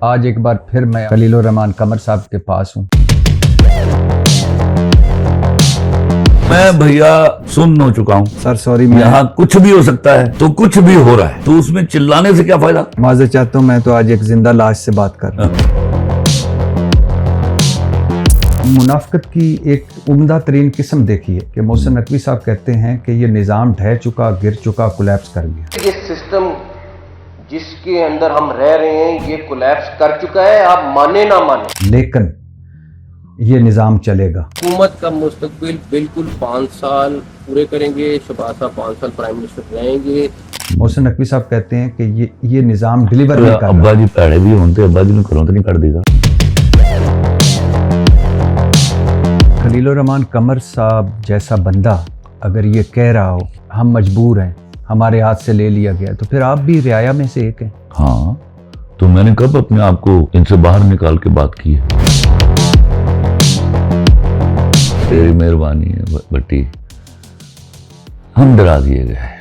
آج ایک بار پھر میں خلیل الرحمان قمر صاحب کے پاس ہوں۔ میں بھیا سن ہو چکا ہوں سر سوری، میں یہاں کچھ بھی ہو سکتا ہے تو کچھ بھی ہو رہا ہے، تو اس میں چلانے سے کیا فائدہ؟ معذرت چاہتا ہوں، میں تو آج ایک زندہ لاش سے بات کر رہا ہوں۔ منافقت کی ایک عمدہ ترین قسم دیکھی ہے کہ محسن نقوی صاحب کہتے ہیں کہ یہ نظام ڈھہ چکا، گر چکا، کولیپس کر گیا۔ یہ سسٹم جس کے اندر ہم رہ رہے ہیں یہ کولیپس کر چکا ہے، آپ مانے نہ مانے، لیکن یہ نظام چلے گا۔ حکومت کا مستقبل بالکل 5 سال پورے کریں گے، شہباز صاحب 5 سال پرائم منسٹر رہیں گے۔ محسن نقوی صاحب کہتے ہیں کہ یہ نظام ڈیلیور نہیں کر رہا۔ ابا جی پیڑے بھی ہوتے، ابا جی نے کروں تو نہیں کر دیتا۔ خلیل الرحمان قمر صاحب جیسا بندہ اگر یہ کہہ رہا ہو ہم مجبور ہیں، ہمارے ہاتھ سے لے لیا گیا، تو پھر آپ بھی رعایا میں سے ایک ہیں۔ ہاں تو میں نے کب اپنے آپ کو ان سے باہر نکال کے بات کی ہے؟ تیری مہربانی ہے بٹی، ہم ڈرا دیے گئے۔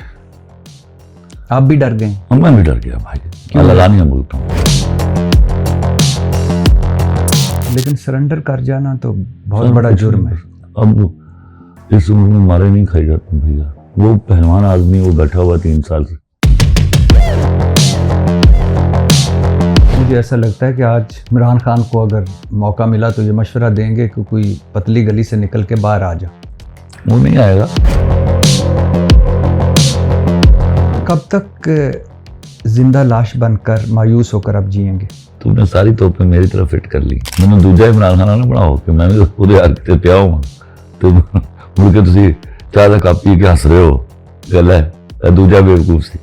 آپ بھی ڈر گئے؟ میں بھی ڈر گیا بھائی، اللہ لانیہ بولتا ہوں۔ لیکن سرنڈر کر جانا تو بہت بڑا جرم ہے۔ اب اس عمر میں مارے نہیں کھائی جاتے بھیا، وہ پہلوان آدمی وہ بیٹھا ہوا 3 سال سے۔ مجھے ایسا لگتا ہے کہ آج عمران خان کو اگر موقع ملا تو یہ مشورہ دیں گے کہ کوئی پتلی گلی سے نکل کے باہر آ جا۔ وہ نہیں آئے گا۔ کب تک زندہ لاش بن کر مایوس ہو کر اب جئیں گے؟ تم نے ساری توپیں میری طرف فٹ کر لی۔ میں نے دوجا عمران خان نے بڑا ہو کہ میں بھی پورے یار پیا ہوں، تو مڑ کے تسی چاہ کا کپ پی کے ہس رہے ہو، گل ہے دوجا بیوقوف سی۔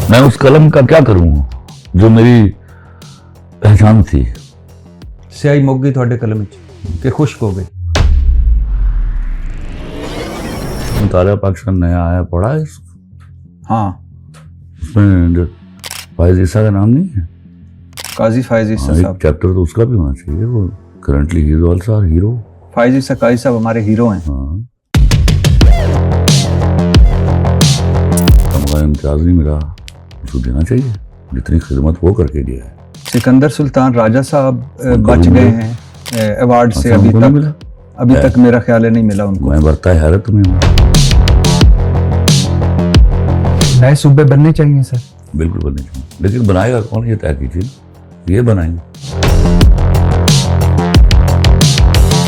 میں اس قلم کا کیا کروں جو میری پہچان تھی؟ سیاہی مک گئی تھوڑے قلم کہ خشک ہو گئی۔ مطالعہ پاکستان نیا آیا، پڑھا ہے؟ ہاں، اس میں فائز عیسیٰ کا نام نہیں ہے؟ قاضی فائز عیسیٰ ایک صاحب۔ چیپٹر تو اس کا بھی ہونا چاہیے، وہ currently he is also our hero. Faez Isa قاضی صاحب ہمارے ہیرو ہیں۔ ہاں، تمغہ امتیاز نہیں ملا، اس کو دینا چاہیے جتنی خدمت وہ کر کے دیا ہے۔ سکندر سلطان راجہ صاحب بچ گئے ہیں ایوارڈ سے، ان کو نہیں ملا؟ ابھی تک میرا خیال ہے نہیں ملا ان کو۔ میں برتا حیرت میں ہوں۔ نئے صوبے بننے چاہیے سر۔ بالکل بننے چاہیے، لیکن بنائے گا کون یہ طے کیجیے، یہ بنائیں گے۔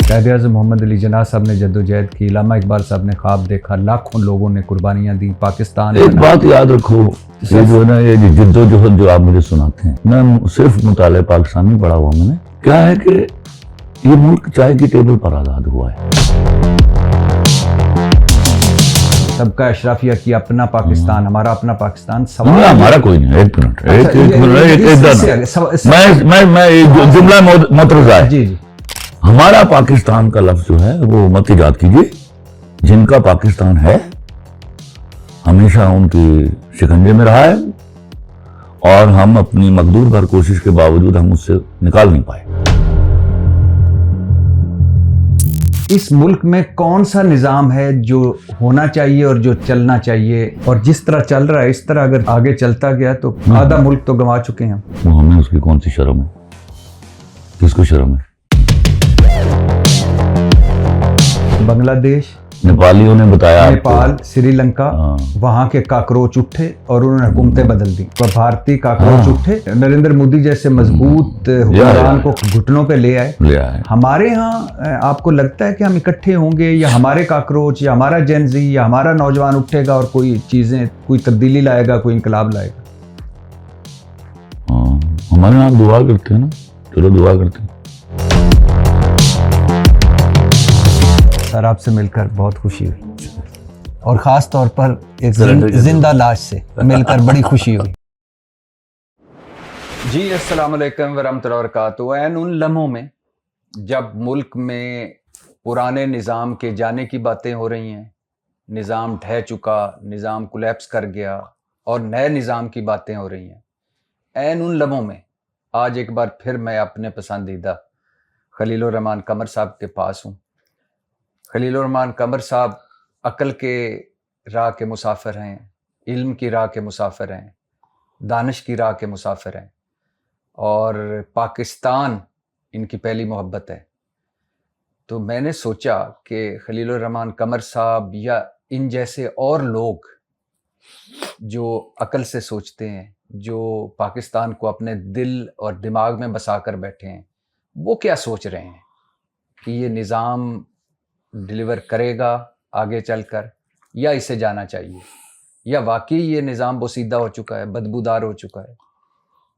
قائد اعظم محمد علی جناح صاحب نے جدوجہد کی، علامہ اقبال صاحب نے خواب دیکھا، لاکھوں لوگوں نے قربانیاں دی، پاکستان ایک بات یاد رکھو، یہ جو ہے نا یہ جد و جہد جو آپ مجھے سناتے ہیں، میں صرف مطالعہ پاکستان نہیں پڑھا ہوا میں نے، کیا ہے کہ یہ ملک چائے کی ٹیبل پر آزاد ہوا ہے۔ سب کا اشرافیہ کی اپنا پاکستان، ہمارا اپنا پاکستان۔ نہیں، ہمارا کوئی نہیں، ایک منٹ میں ایک جملہ مترجہ ہے۔ جی جی، ہمارا پاکستان کا لفظ جو ہے وہ مت ایجاد کیجیے، جن کا پاکستان ہے ہمیشہ ان کی شکنجے میں رہا ہے، اور ہم اپنی مقدور بھر کوشش کے باوجود ہم اس سے نکال نہیں پائے۔ اس ملک میں کون سا نظام ہے جو ہونا چاہیے اور جو چلنا چاہیے، اور جس طرح چل رہا ہے اس طرح اگر آگے چلتا گیا تو آدھا ملک تو گنوا چکے ہیں ہم۔ وہ ہمیں اس کی کون سی شرم ہے؟ کس کو شرم ہے؟ بنگلہ دیش، نیپالیوں نے بتایا، نیپال، سری لنکا، وہاں کے کاکروچ اٹھے اور انہوں نے حکومتیں بدل دی، اور بھارتی کاکروچ اٹھے، نریندر مودی جیسے مضبوط حکمران کو گھٹنوں پہ لے آئے۔ ہمارے ہاں آپ کو لگتا ہے کہ ہم اکٹھے ہوں گے، یا ہمارے کاکروچ یا ہمارا جین زی یا ہمارا نوجوان اٹھے گا اور کوئی چیزیں، کوئی تبدیلی لائے گا، کوئی انقلاب لائے گا؟ ہمارے یہاں دعا کرتے ہیں نا، چلو دعا کرتے ہیں۔ سر آپ سے مل کر بہت خوشی ہوئی، اور خاص طور پر ایک زندہ لاش سے مل کر بڑی خوشی ہوئی۔ جی السلام علیکم ورحمۃ اللہ وبرکاتہ۔ عین ان لمحوں میں جب ملک میں پرانے نظام کے جانے کی باتیں ہو رہی ہیں، نظام ڈھہ چکا، نظام کولیپس کر گیا، اور نئے نظام کی باتیں ہو رہی ہیں، عین ان لمحوں میں آج ایک بار پھر میں اپنے پسندیدہ خلیل الرحمان قمر صاحب کے پاس ہوں۔ خلیل الرحمان قمر صاحب عقل کے راہ کے مسافر ہیں، علم کی راہ کے مسافر ہیں, دانش کی راہ کے مسافر ہیں, اور پاکستان ان کی پہلی محبت ہے. تو میں نے سوچا کہ خلیل الرحمان قمر صاحب یا ان جیسے اور لوگ جو عقل سے سوچتے ہیں, جو پاکستان کو اپنے دل اور دماغ میں بسا کر بیٹھے ہیں, وہ کیا سوچ رہے ہیں کہ یہ نظام ڈیلیور کرے گا آگے چل کر, یا اسے جانا چاہیے, یا واقعی یہ نظام بوسیدہ ہو چکا ہے, بدبودار ہو چکا ہے,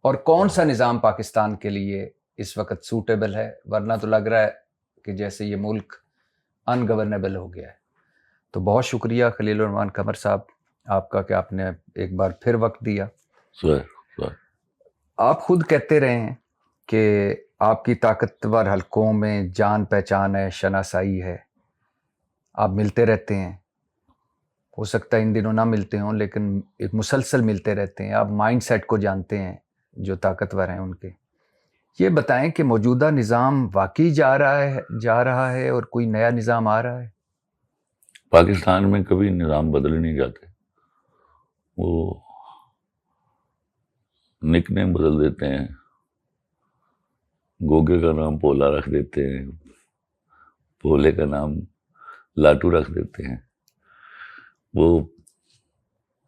اور کون سا نظام پاکستان کے لیے اس وقت سوٹیبل ہے, ورنہ تو لگ رہا ہے کہ جیسے یہ ملک ان گورنیبل ہو گیا ہے. تو بہت شکریہ خلیل الرحمان قمر صاحب آپ کا کہ آپ نے ایک بار پھر وقت دیا. آپ خود کہتے رہے ہیں کہ آپ کی طاقتور حلقوں میں جان پہچان ہے, شناسائی ہے, آپ ملتے رہتے ہیں, ہو سکتا ہے ان دنوں نہ ملتے ہوں لیکن ایک مسلسل ملتے رہتے ہیں, آپ مائنڈ سیٹ کو جانتے ہیں جو طاقتور ہیں ان کے. یہ بتائیں کہ موجودہ نظام واقعی جا رہا ہے اور کوئی نیا نظام آ رہا ہے؟ پاکستان میں کبھی نظام بدلے نہیں جاتے, وہ نک نیم بدل دیتے ہیں, گوگے کا نام پولا رکھ دیتے ہیں, پولے کا نام لاٹو رکھ دیتے ہیں. وہ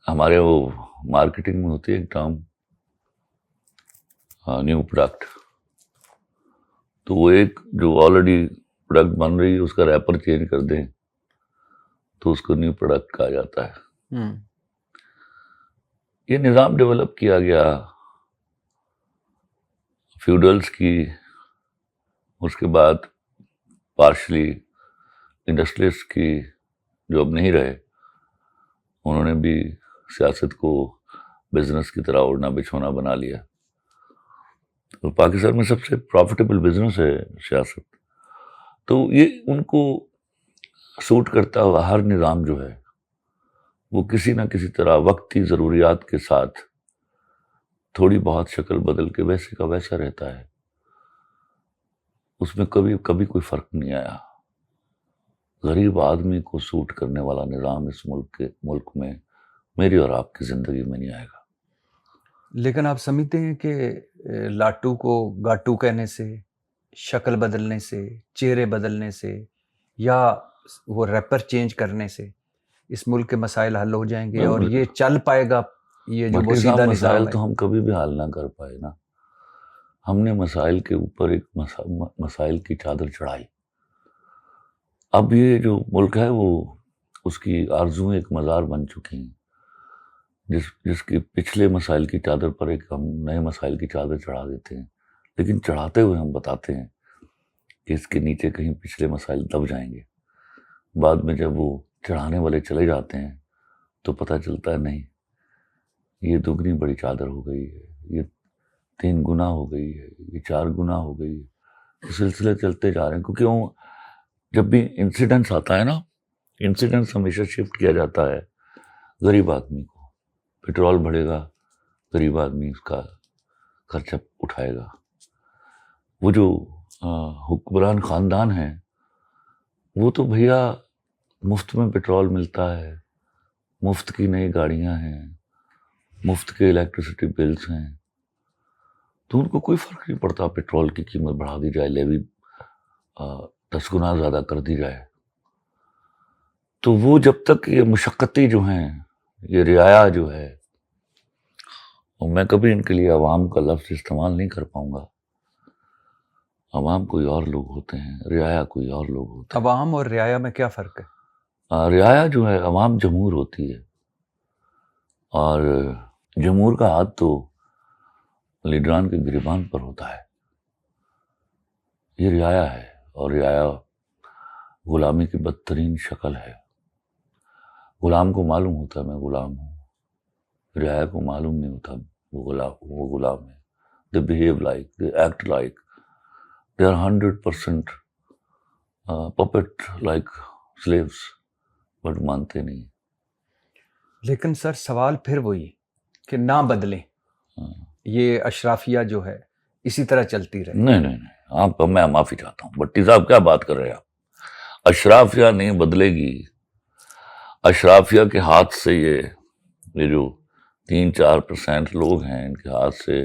ہمارے وہ مارکیٹنگ میں ہوتی ہے ایک ٹرم نیو پروڈکٹ, تو وہ ایک جو آلریڈی پروڈکٹ بن رہی ہے اس کا ریپر چینج کر دیں تو اس کو نیو پروڈکٹ کہا جاتا ہے. یہ نظام ڈیولپ کیا گیا فیوڈلز کی, اس کے بعد پارشلی انڈسٹریلسٹ کی جو اب نہیں رہے, انہوں نے بھی سیاست کو بزنس کی طرح اوڑھنا بچھونا بنا لیا. اور پاکستان میں سب سے پروفیٹیبل بزنس ہے سیاست. تو یہ ان کو سوٹ کرتا ہوا ہر نظام جو ہے وہ کسی نہ کسی طرح وقتی ضروریات کے ساتھ تھوڑی بہت شکل بدل کے ویسے کا ویسا رہتا ہے. اس میں کبھی کوئی فرق نہیں آیا. غریب آدمی کو سوٹ کرنے والا نظام اس ملک میں میری اور آپ کی زندگی میں نہیں آئے گا. لیکن آپ سمجھتے ہیں کہ لاٹو کو گاٹو کہنے سے, شکل بدلنے سے, چہرے بدلنے سے, یا وہ ریپر چینج کرنے سے اس ملک کے مسائل حل ہو جائیں گے اور یہ چل پائے گا یہ جو بوسیدہ نظام ہے؟ تو ہم کبھی بھی حل نہ کر پائے نا. ہم نے مسائل کے اوپر ایک مسائل کی چادر چڑھائی. اب یہ جو ملک ہے وہ اس کی آرزویں ایک مزار بن چکی ہیں, جس کی پچھلے مسائل کی چادر پر ایک ہم نئے مسائل کی چادر چڑھا دیتے ہیں, لیکن چڑھاتے ہوئے ہم بتاتے ہیں کہ اس کے نیچے کہیں پچھلے مسائل دب جائیں گے. بعد میں جب وہ چڑھانے والے چلے جاتے ہیں تو پتہ چلتا ہے نہیں, یہ دگنی بڑی چادر ہو گئی ہے, یہ 3 گنا ہو گئی ہے, یہ 4 گنا ہو گئی ہے. سلسلے چلتے جا رہے ہیں, کیونکہ وہ جب بھی انسیڈنٹس آتا ہے نا, انسیڈنٹس ہمیشہ شفٹ کیا جاتا ہے غریب آدمی کو. پیٹرول بڑھے گا, غریب آدمی اس کا خرچہ اٹھائے گا. وہ جو حکمران خاندان ہیں وہ تو بھیا مفت میں پیٹرول ملتا ہے, مفت کی نئی گاڑیاں ہیں, مفت کے الیکٹریسٹی بلز ہیں, تو ان کو کوئی فرق نہیں پڑتا پیٹرول کی قیمت بڑھا دی جائے, لیوی 10 گنا زیادہ کر دی جائے. تو وہ جب تک یہ مشقتی جو ہیں, یہ رعایا جو ہے, اور میں کبھی ان کے لیے عوام کا لفظ استعمال نہیں کر پاؤں گا. عوام کوئی اور لوگ ہوتے ہیں, رعایا کوئی اور لوگ ہوتے ہیں. عوام اور رعایا میں کیا فرق ہے؟ رعایا جو ہے, عوام جمہور ہوتی ہے, اور جمہور کا ہاتھ تو لیڈران کے گریبان پر ہوتا ہے. یہ رعایا ہے, اور رعایا غلامی کی بدترین شکل ہے. غلام کو معلوم ہوتا ہے میں غلام ہوں, رعایا کو معلوم نہیں ہوتا وہ غلام ہے. They behave like, they act like, they are 100% puppet like slaves, but مانتے نہیں. لیکن سر سوال پھر وہی کہ نہ بدلیں, یہ اشرافیہ جو ہے اسی طرح چلتی رہے. نہیں, آپ کا میں معافی چاہتا ہوں, بٹی صاحب کیا بات کر رہے ہیں آپ. اشرافیہ نہیں بدلے گی, اشرافیہ کے ہاتھ سے یہ یہ جو 3-4% لوگ ہیں ان کے ہاتھ سے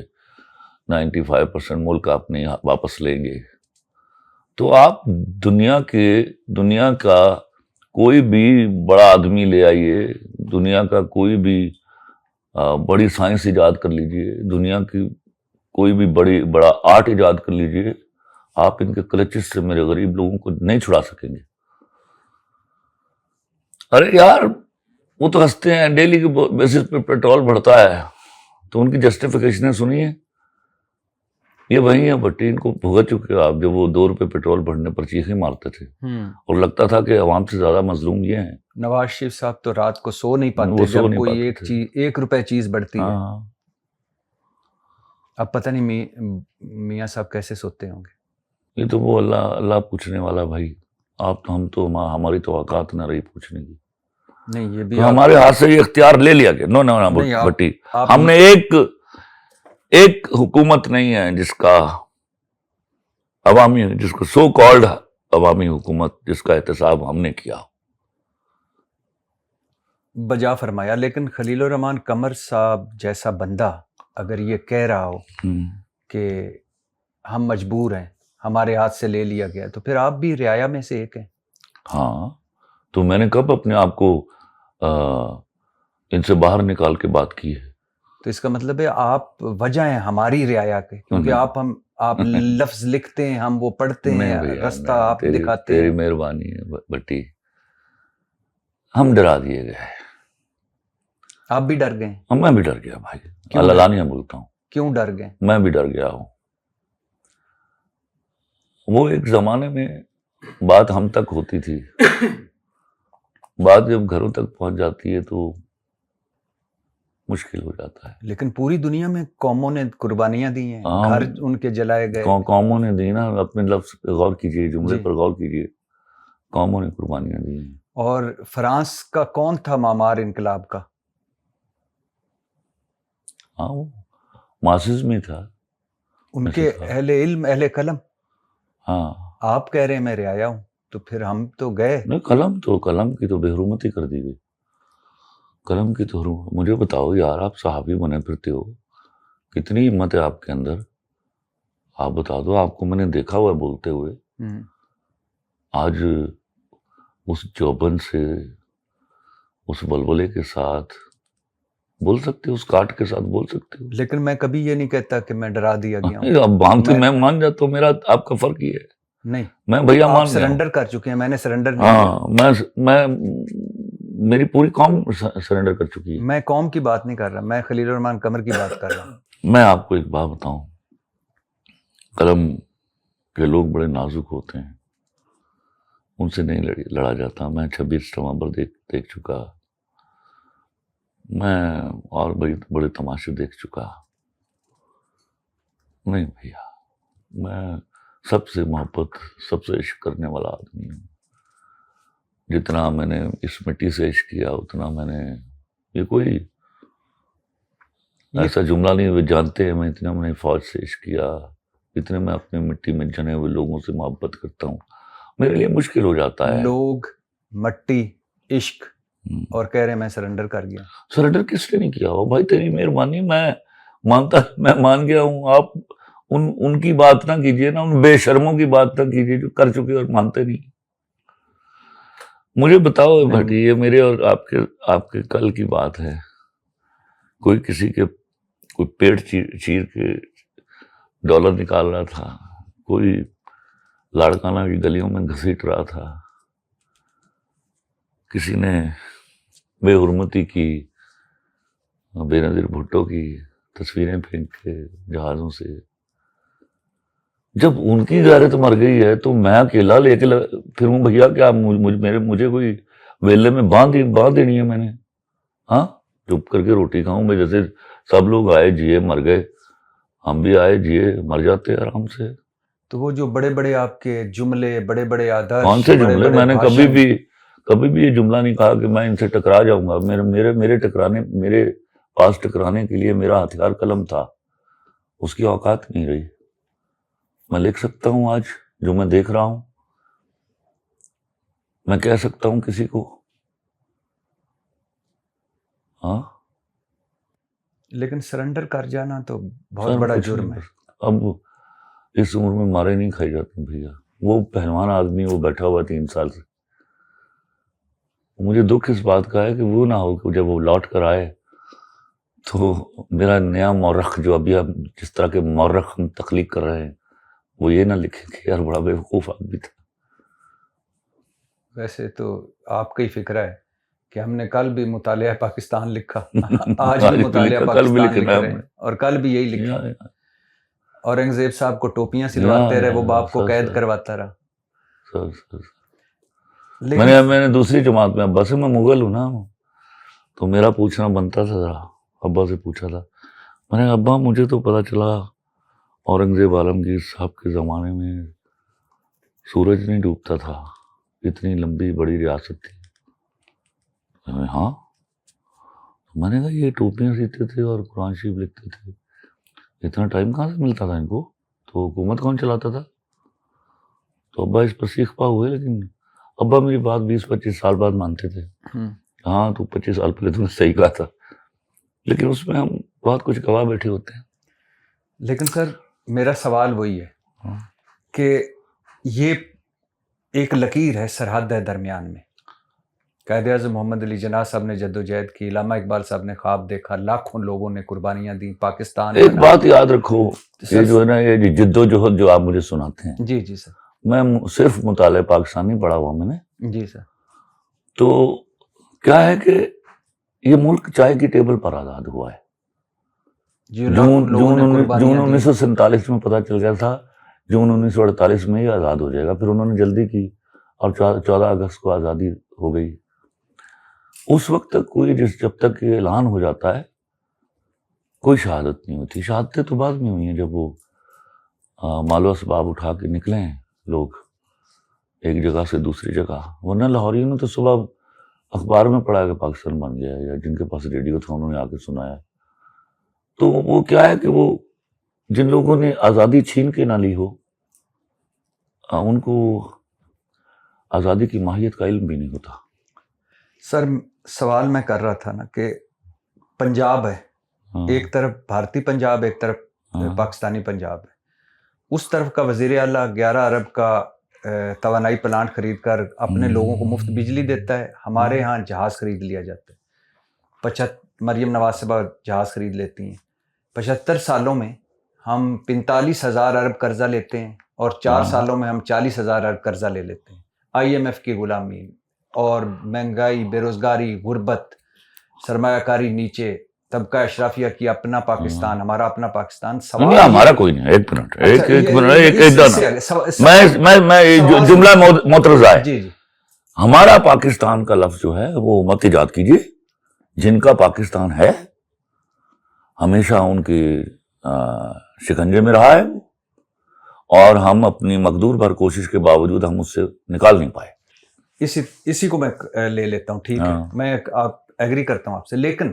95% ملک اپنے واپس لیں گے. تو آپ دنیا کا کوئی بھی بڑا آدمی لے آئیے, دنیا کا کوئی بھی بڑی سائنس ایجاد کر لیجئے, دنیا کی کوئی بھی بڑا آرٹ ایجاد کر لیجئے, آپ ان کے کلچز سے میرے غریب لوگوں کو نہیں چھڑا سکیں گے. ارے یار وہ تو ہنستے ہیں, ڈیلی کے بیسس پہ پیٹرول بڑھتا ہے, تو ان کی جسٹیفیکیشنیں سنیے. یہ وہی ہیں بھٹی, ان کو بھگت چکے ہو آپ. جب وہ 2 روپے پیٹرول بڑھنے پر چیخیں مارتے تھے اور لگتا تھا کہ عوام سے زیادہ مظلوم یہ ہیں. نواز شریف صاحب تو رات کو سو نہیں پاتے جب کوئی 1 روپے چیز بڑھتی ہے. اب پتہ نہیں میاں صاحب کیسے سوتے ہوں گے. یہ تو وہ اللہ پوچھنے والا بھائی. ہم تو ہماری تو اوقات نہ رہی پوچھنے کی. نہیں یہ بھی ہمارے ہاتھ سے یہ اختیار لے لیا گیا. نو بھٹی, ہم نے ایک حکومت نہیں ہے جس کا جس کو سو کالڈ عوامی حکومت جس کا احتساب ہم نے کیا. بجا فرمایا. لیکن خلیل الرحمان قمر صاحب جیسا بندہ اگر یہ کہہ رہا ہو کہ ہم مجبور ہیں, ہمارے ہاتھ سے لے لیا گیا, تو پھر آپ بھی رعایا میں سے ایک ہیں. ہاں, تو میں نے کب اپنے آپ کو ان سے باہر نکال کے بات کی ہے؟ تو اس کا مطلب ہے آپ وجہ ہیں ہماری رعایا کے, کیونکہ آپ لفظ لکھتے ہیں, ہم وہ پڑھتے ہیں, رستہ آپ دکھاتے ہیں. تیری مہربانی ہے بٹی, ہم ڈرا دیے گئے. آپ بھی ڈر گئے؟ میں بھی ڈر گیا بھائی, اللہ بولتا ہوں. کیوں ڈر گئے؟ میں بھی ڈر گیا ہوں. وہ ایک زمانے میں بات ہم تک ہوتی تھی, بات جب گھروں تک پہنچ جاتی ہے تو مشکل ہو جاتا ہے. لیکن پوری دنیا میں قوموں نے قربانیاں دی ہیں, گھر ان کے جلائے گئے. قوموں نے دی نا, اپنے لفظ پہ غور کیجئے, جملے پر غور کیجئے. قوموں نے قربانیاں دی ہیں. اور فرانس کا کون تھا معمار انقلاب کا؟ ہاں, وہ ماسز میں تھا, ان کے اہل علم, اہل قلم. ہاں, آپ کہہ رہے ہیں میں رعایا ہوں, تو پھر ہم تو گئے. نہیں, قلم کی تو بے حرمتی کر دی گئی. قلم کی تو مجھے بتاؤ یار, آپ صحافی بنے پھرتے ہو, کتنی ہمت ہے آپ کے اندر. آپ بتا دو, آپ کو میں نے دیکھا ہوا بولتے ہوئے. آج اس چوبن سے, اس بلبلے کے ساتھ بول سکتے ہو, اس کاٹ کے ساتھ بول سکتے ہو. لیکن میں کبھی یہ نہیں کہتا کہ میں ڈرا دیا گیا ہوں. اب میں مان جاتا ہوں, میرا آپ کا فرق ہی ہے. نہیں, میں بھیا مان سرنڈر کر چکے ہیں, میں نے سرنڈر نہیں کیا. ہاں, میں میری پوری قوم سرنڈر کر چکی ہے. میں قوم کی بات نہیں کر رہا, میں خلیل الرحمان قمر کی بات کر رہا ہوں. میں آپ کو ایک بات بتاؤں, قلم کے لوگ بڑے نازک ہوتے ہیں, ان سے نہیں لڑا جاتا. میں 26 نومبر دیکھ چکا, میں اور بڑے تماشے دیکھ چکا. نہیں بھیا, میں سب سے محبت, سب سے عشق کرنے والا آدمی ہوں. جتنا میں نے اس مٹی سے عشق کیا, اتنا میں نے, یہ کوئی ایسا جملہ نہیں, وہ جانتے ہیں, اتنا میں نے فوج سے عشق کیا, اتنے میں اپنی مٹی میں جنے ہوئے لوگوں سے محبت کرتا ہوں. میرے لیے مشکل ہو جاتا ہے. لوگ, مٹی, عشق, اور کہہ رہے ہیں میں سرنڈر کر گیا. سرنڈر کس نے نہیں کیا ہو بھائی, تیری مہربانی, میں مان گیا ہوں. آپ ان کی بات نہ کیجیے نا, ان بے شرموں کی بات نہ کیجیے جو کر چکے اور مانتے نہیں. مجھے بتاؤ بھٹی, یہ میرے اور آپ کے کل کی بات ہے. کوئی کسی کے کوئی پیٹ چیر کے ڈالر نکال رہا تھا, کوئی لاڑکانہ کی گلیوں میں گھسیٹ رہا تھا, کسی نے بے حرمتی کی, بے نظیر بھٹو کی تصویریں پھینک کے جہازوں سے. جب ان کی غیرت مر گئی ہے تو میں اکیلا لے کے پھروں بھیا, کیا مجھے کوئی ویلے میں باندھ دینی ہے میں نے؟ ہاں, چپ کر کے روٹی کھاؤں میں, جیسے سب لوگ آئے جیے مر گئے, ہم بھی آئے جیے مر جاتے آرام سے. تو وہ جو بڑے بڑے آپ کے جملے, بڑے بڑے آدرش, کون سے جملے؟ میں نے کبھی بھی یہ جملہ نہیں کہا کہ میں ان سے ٹکرا جاؤں گا. میرے پاس ٹکرانے کے لیے میرا ہتھیار قلم تھا, اس کی اوقات نہیں رہی. میں لکھ سکتا ہوں آج جو میں دیکھ رہا ہوں, میں کہہ سکتا ہوں کسی کو. ہاں, لیکن سرنڈر کر جانا تو بہت بڑا جرم ہے. اب اس عمر میں مارے نہیں کھائی جاتے بھیا. وہ پہلوان آدمی وہ بیٹھا ہوا 3 سال سے. مجھے دکھ اس بات کا ہے کہ وہ نہ ہو کہ جب وہ لوٹ کر آئے تو میرا نیا مورخ جو ابھی اب جس طرح کے مورخ ہم تخلیق کر رہے ہیں وہ یہ نہ لکھیں کہ یار بڑا بیوقوف آدمی تھا. ویسے تو آپ کا ہی فکرہ ہے کہ ہم نے کل بھی مطالعہ پاکستان لکھا, آج بھی مطالعہ پاکستان لکھ رہے ہیں, اور کل بھی یہی لکھا. اورنگزیب صاحب کو ٹوپیاں سلواتے رہے, وہ باپ کو قید کرواتا رہا. میں نے دوسری جماعت میں ابا سے, میں مغل ہوں نا, تو میرا پوچھنا بنتا تھا ذرا. ابا سے پوچھا تھا میں نے, ابا مجھے تو پتا چلا اورنگزیب عالمگیر صاحب کے زمانے میں سورج نہیں ڈوبتا تھا, اتنی لمبی بڑی ریاست تھی. ہاں, میں نے کہا یہ ٹوپیاں سیتے تھے اور قرآن شریف لکھتے تھے, اتنا ٹائم کہاں سے ملتا تھا ان کو, تو حکومت کون چلاتا تھا؟ تو ابا اس پر سیکھ پا ہوئے, لیکن ابا میری بات 20-25 سال بعد مانتے تھے. ہاں تو 25 سال پہلے تم نے صحیح کہا تھا, لیکن اس میں ہم بہت کچھ گواہ بیٹھے ہوتے ہیں. لیکن سر میرا سوال وہی ہے کہ یہ ایک لکیر ہے, سرحد ہے درمیان میں. قائد اعظم محمد علی جناح صاحب نے جدوجہد کی, علامہ اقبال صاحب نے خواب دیکھا, لاکھوں لوگوں نے قربانیاں دیں, پاکستان. ایک بات یاد رکھو, یہ جو ہے نا یہ جد و جہد جو آپ مجھے سناتے ہیں, جی جی سر, میں صرف مطالعہ پاکستان نہیں پڑھا ہوا میں نے. جی سر. تو کیا ہے کہ یہ ملک چائے کی ٹیبل پر آزاد ہوا ہے. جون 1947 میں پتہ چل گیا تھا, جون 1948 میں یہ آزاد ہو جائے گا. پھر انہوں نے جلدی کی اور 14 اگست کو آزادی ہو گئی. اس وقت تک کوئی جب تک یہ اعلان ہو جاتا ہے کوئی شہادت نہیں ہوتی. شہادتیں تو بعد میں ہوئی ہیں جب وہ مال و اسباب اٹھا کے نکلے ہیں لوگ ایک جگہ سے دوسری جگہ. ورنہ لاہوریوں نے تو صبح اخبار میں پڑھا کہ پاکستان بن گیا ہے, یا جن کے پاس ریڈیو تھا انہوں نے آ کے سنایا. تو وہ کیا ہے کہ وہ جن لوگوں نے آزادی چھین کے نہ لی ہو ان کو آزادی کی ماہیت کا علم بھی نہیں ہوتا. سر سوال میں کر رہا تھا نا کہ پنجاب ہے, ایک طرف بھارتی پنجاب, ایک طرف پاکستانی پنجاب ہے. اس طرف کا وزیر اعلیٰ 11 ارب کا توانائی پلانٹ خرید کر اپنے لوگوں کو مفت بجلی دیتا ہے. ہمارے ہاں جہاز خرید لیا جاتا ہے. مریم نواز صاحبہ جہاز خرید لیتی ہیں. 75 سالوں میں ہم 45,000 ارب قرضہ لیتے ہیں, اور 4 سالوں میں ہم 40,000 ارب قرضہ لے لیتے ہیں. IMF کی غلامی اور مہنگائی, بے روزگاری, غربت, سرمایہ کاری نیچے, طبقہ اشرافیہ کی اپنا پاکستان, ہمارا اپنا پاکستان. ہمارا کوئی نہیں. ایک منٹ میں جملہ معترضہ ہے. جی جی. ہمارا پاکستان کا لفظ جو ہے وہ مت ایجاد کیجیے. جن کا پاکستان ہے ہمیشہ ان کے شکنجے میں رہا ہے, اور ہم اپنی مقدور بھر کوشش کے باوجود ہم اس سے نکال نہیں پائے. اسی کو میں لے لیتا ہوں, ٹھیک ہے, میں ایگری کرتا ہوں آپ سے. لیکن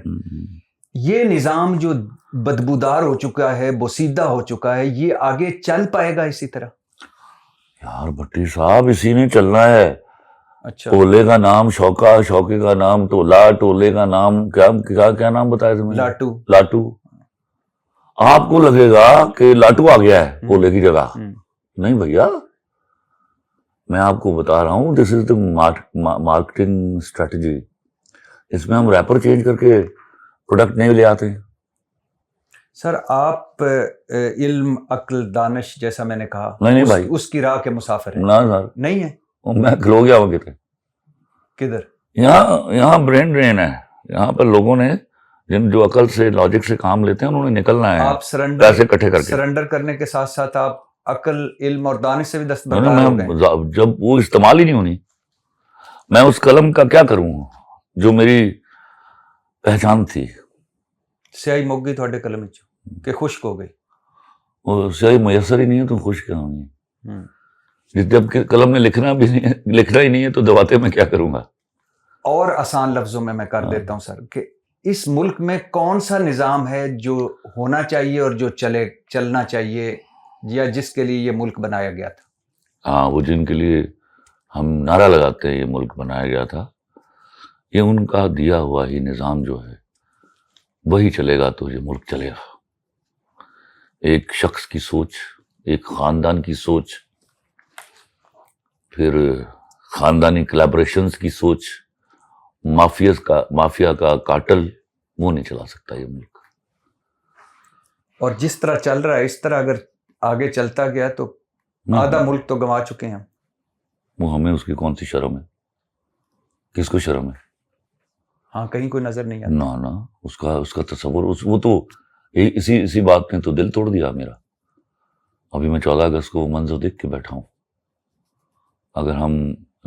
یہ نظام جو بدبودار ہو چکا ہے, بوسیدہ ہو چکا ہے, یہ آگے چل پائے گا اسی طرح؟ یار بھٹی صاحب اسی نے چلنا ہے. اچھا, ٹولے کا نام شوکا, شوکے کا نام ٹولا, ٹولے کا نام کیا نام بتایا تم نے؟ لاٹو. آپ کو لگے گا کہ لاٹو آ گیا ہے ٹولے کی جگہ. نہیں بھیا, میں آپ کو بتا رہا ہوں دس از دا مارکیٹنگ اسٹریٹجی. اس میں ہم ریپر چینج کر کے پروڈکٹ نہیں لے آتے. سر آپ علم, عقل, دانش جیسا میں نے کہا, نہیں بھائی, اس کی راہ کے مسافر ہیں. نہیں ہے. میں کھلو گیا ہوں کدھر؟ یہاں برین ڈرین ہے. یہاں پر لوگوں نے جو عقل سے, لاجک سے کام لیتے ہیں, انہوں نے نکلنا ہے. آپ پیسے اکٹھے کر کے سرنڈر کرنے کے ساتھ ساتھ آپ عقل, علم اور دانش سے بھی دستبردار ہو گئے. جب وہ استعمال ہی نہیں ہونی, میں اس قلم کا کیا کروں جو میری پہچان تھی. سیاہی مک گئی تھوڑے قلم کہ خشک ہو گئی. وہ سیاہی میسر ہی نہیں ہے تو خشک کیا ہونی. جب قلم نے لکھنا ہی نہیں ہے تو دباتے میں کیا کروں گا. اور آسان لفظوں میں کر دیتا ہوں سر کہ اس ملک میں کون سا نظام ہے جو ہونا چاہیے اور جو چلنا چاہیے, یا جس کے لیے یہ ملک بنایا گیا تھا؟ ہاں, وہ جن کے لیے ہم نعرہ لگاتے ہیں یہ ملک بنایا گیا تھا, یہ ان کا دیا ہوا ہی نظام جو ہے وہی چلے گا تو یہ ملک چلے گا. ایک شخص کی سوچ، ایک خاندان کی سوچ، پھر خاندانی کلیبریشنز کی سوچ، مافیا کا کارٹل، وہ نہیں چلا سکتا یہ ملک. اور جس طرح چل رہا ہے اس طرح اگر آگے چلتا گیا تو آدھا ملک تو گنوا چکے ہیں. وہ ہمیں اس کی کون سی شرم ہے؟ کس کو شرم ہے؟ ہاں کہیں کوئی نظر نہیں آتا. نا اس کا تصور وہ تو اسی بات نے تو دل توڑ دیا میرا. ابھی میں 14 اگست کو وہ منظر دیکھ کے بیٹھا ہوں. اگر ہم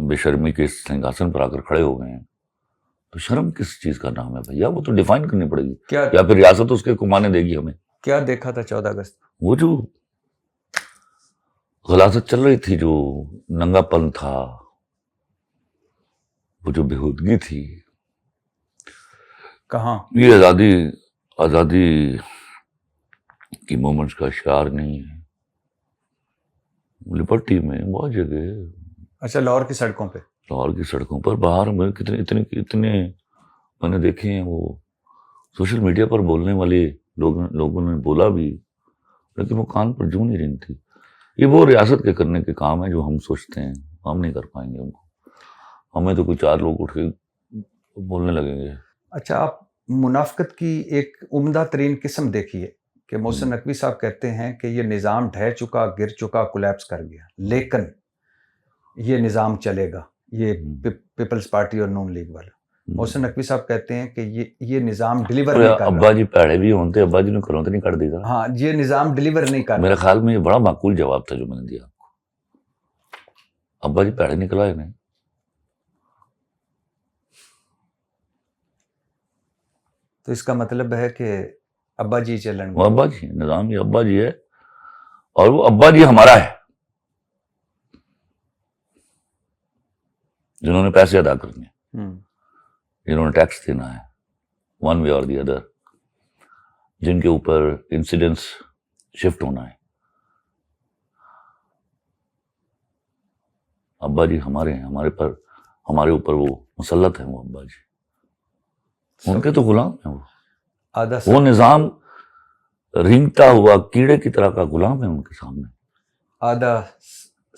بے شرمی کے اس سنگھاسن پر آ کر کھڑے ہو گئے ہیں تو شرم کس چیز کا نام ہے بھیا؟ وہ تو ڈیفائن کرنی پڑے گی، یا پھر ریاست اس کے کمانے دے گی ہمیں. کیا دیکھا تھا 14 اگست؟ وہ جو غلاظت چل رہی تھی، جو ننگا پن تھا، وہ جو بےہودگی تھی. کہاں یہ آزادی کی مومنٹس کا شعار نہیں ہے. لبرٹی میں بہت جگہ، اچھا لاہور کی سڑکوں پہ، لاہور کی سڑکوں پر، باہر میں اتنے میں نے دیکھے ہیں. وہ سوشل میڈیا پر بولنے والے لوگوں نے بولا بھی، لیکن وہ کان پر جوں نہیں رنگ تھی. یہ وہ ریاست کے کرنے کے کام ہے جو ہم سوچتے ہیں ہم نہیں کر پائیں گے. ان کو ہمیں تو کوئی 4 لوگ اٹھ کے بولنے لگیں گے. اچھا آپ منافقت کی ایک عمدہ ترین قسم دیکھیے کہ محسن نقوی صاحب کہتے ہیں کہ یہ نظام ڈھہ چکا، گر چکا، کولیپس کر گیا، لیکن یہ نظام چلے گا. یہ پیپلز پارٹی اور نون لیگ والا محسن نقوی صاحب کہتے ہیں کہ یہ نظام ڈیلیور نہیں کر رہا. ابا جی پیڑے بھی ہوتے، ابا جی نے کروں تو نہیں کر دی تھا. ہاں یہ نظام ڈیلیور نہیں کر رہا. میرے خیال میں یہ بڑا معقول جواب تھا جو میں نے دیا آپ کو. ابا جی پیڑے نکلا ہے نہیں. تو اس کا مطلب ہے کہ ابا جی چلن وہ ابا جی، نظام یہ ابا جی ہے، اور وہ ابا جی ہمارا ہے جنہوں نے پیسے ادا کرنے، جنہوں نے ٹیکس دینا ہے ون وے اور دی ادر، جن کے اوپر انسیڈنس شفٹ ہونا ہے. ابا جی ہمارے ہیں، ہمارے اوپر وہ مسلط ہیں. وہ ابا جی ان کے تو غلام ہیں. وہ نظام رینگتا ہوا کیڑے کی طرح کا غلام ہے ان کے سامنے. آدھا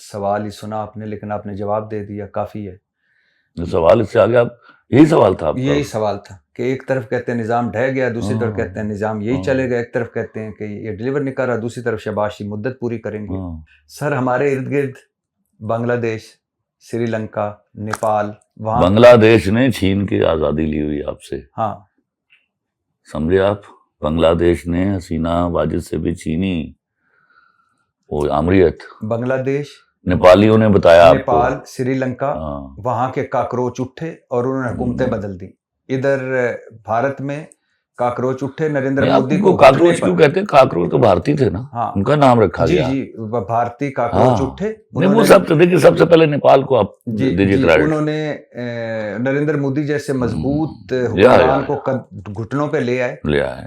سوال ہی سنا آپ نے لیکن آپ نے جواب دے دیا، کافی ہے. سوال اس سے آگے آپ یہی سوال تھا، یہی سوال تھا کہ ایک طرف کہتے ہیں نظام ڈھہ گیا، دوسری طرف کہتے ہیں نظام یہی چلے گا. ایک طرف کہتے ہیں کہ یہ ڈیلیور نہیں کر رہا، دوسری طرف شباشی مدت پوری کریں گے. سر ہمارے ارد گرد بنگلہ دیش، سری لنکا، نیپال، وہاں بنگلہ دیش نے چھین کے آزادی لی ہوئی آپ سے. ہاں سمجھے آپ؟ بنگلہ دیش نے حسینہ واجد سے بھی چھینی وہ آمریت. بنگلہ دیش نیپالیوں نے بتایا آپ کو، نیپال، سری لنکا، وہاں کے کاکروچ اٹھے اور انہوں نے حکومتیں بدل دی. ادھر بھارت میں کاکروچ اٹھے نریندر مودی کو. کاکروچ کیوں کہتے ہیں؟ کاکروچ تو بھارتی تھے نا، ان کا نام رکھا گیا. جی بھارتی کاکروچ اٹھے. وہ دیکھیے سب سے پہلے نیپال کو آپ دیجیے کریڈٹ. انہوں نے نریندر مودی جیسے مضبوط حکمران کو گھٹنوں پہ لے آئے.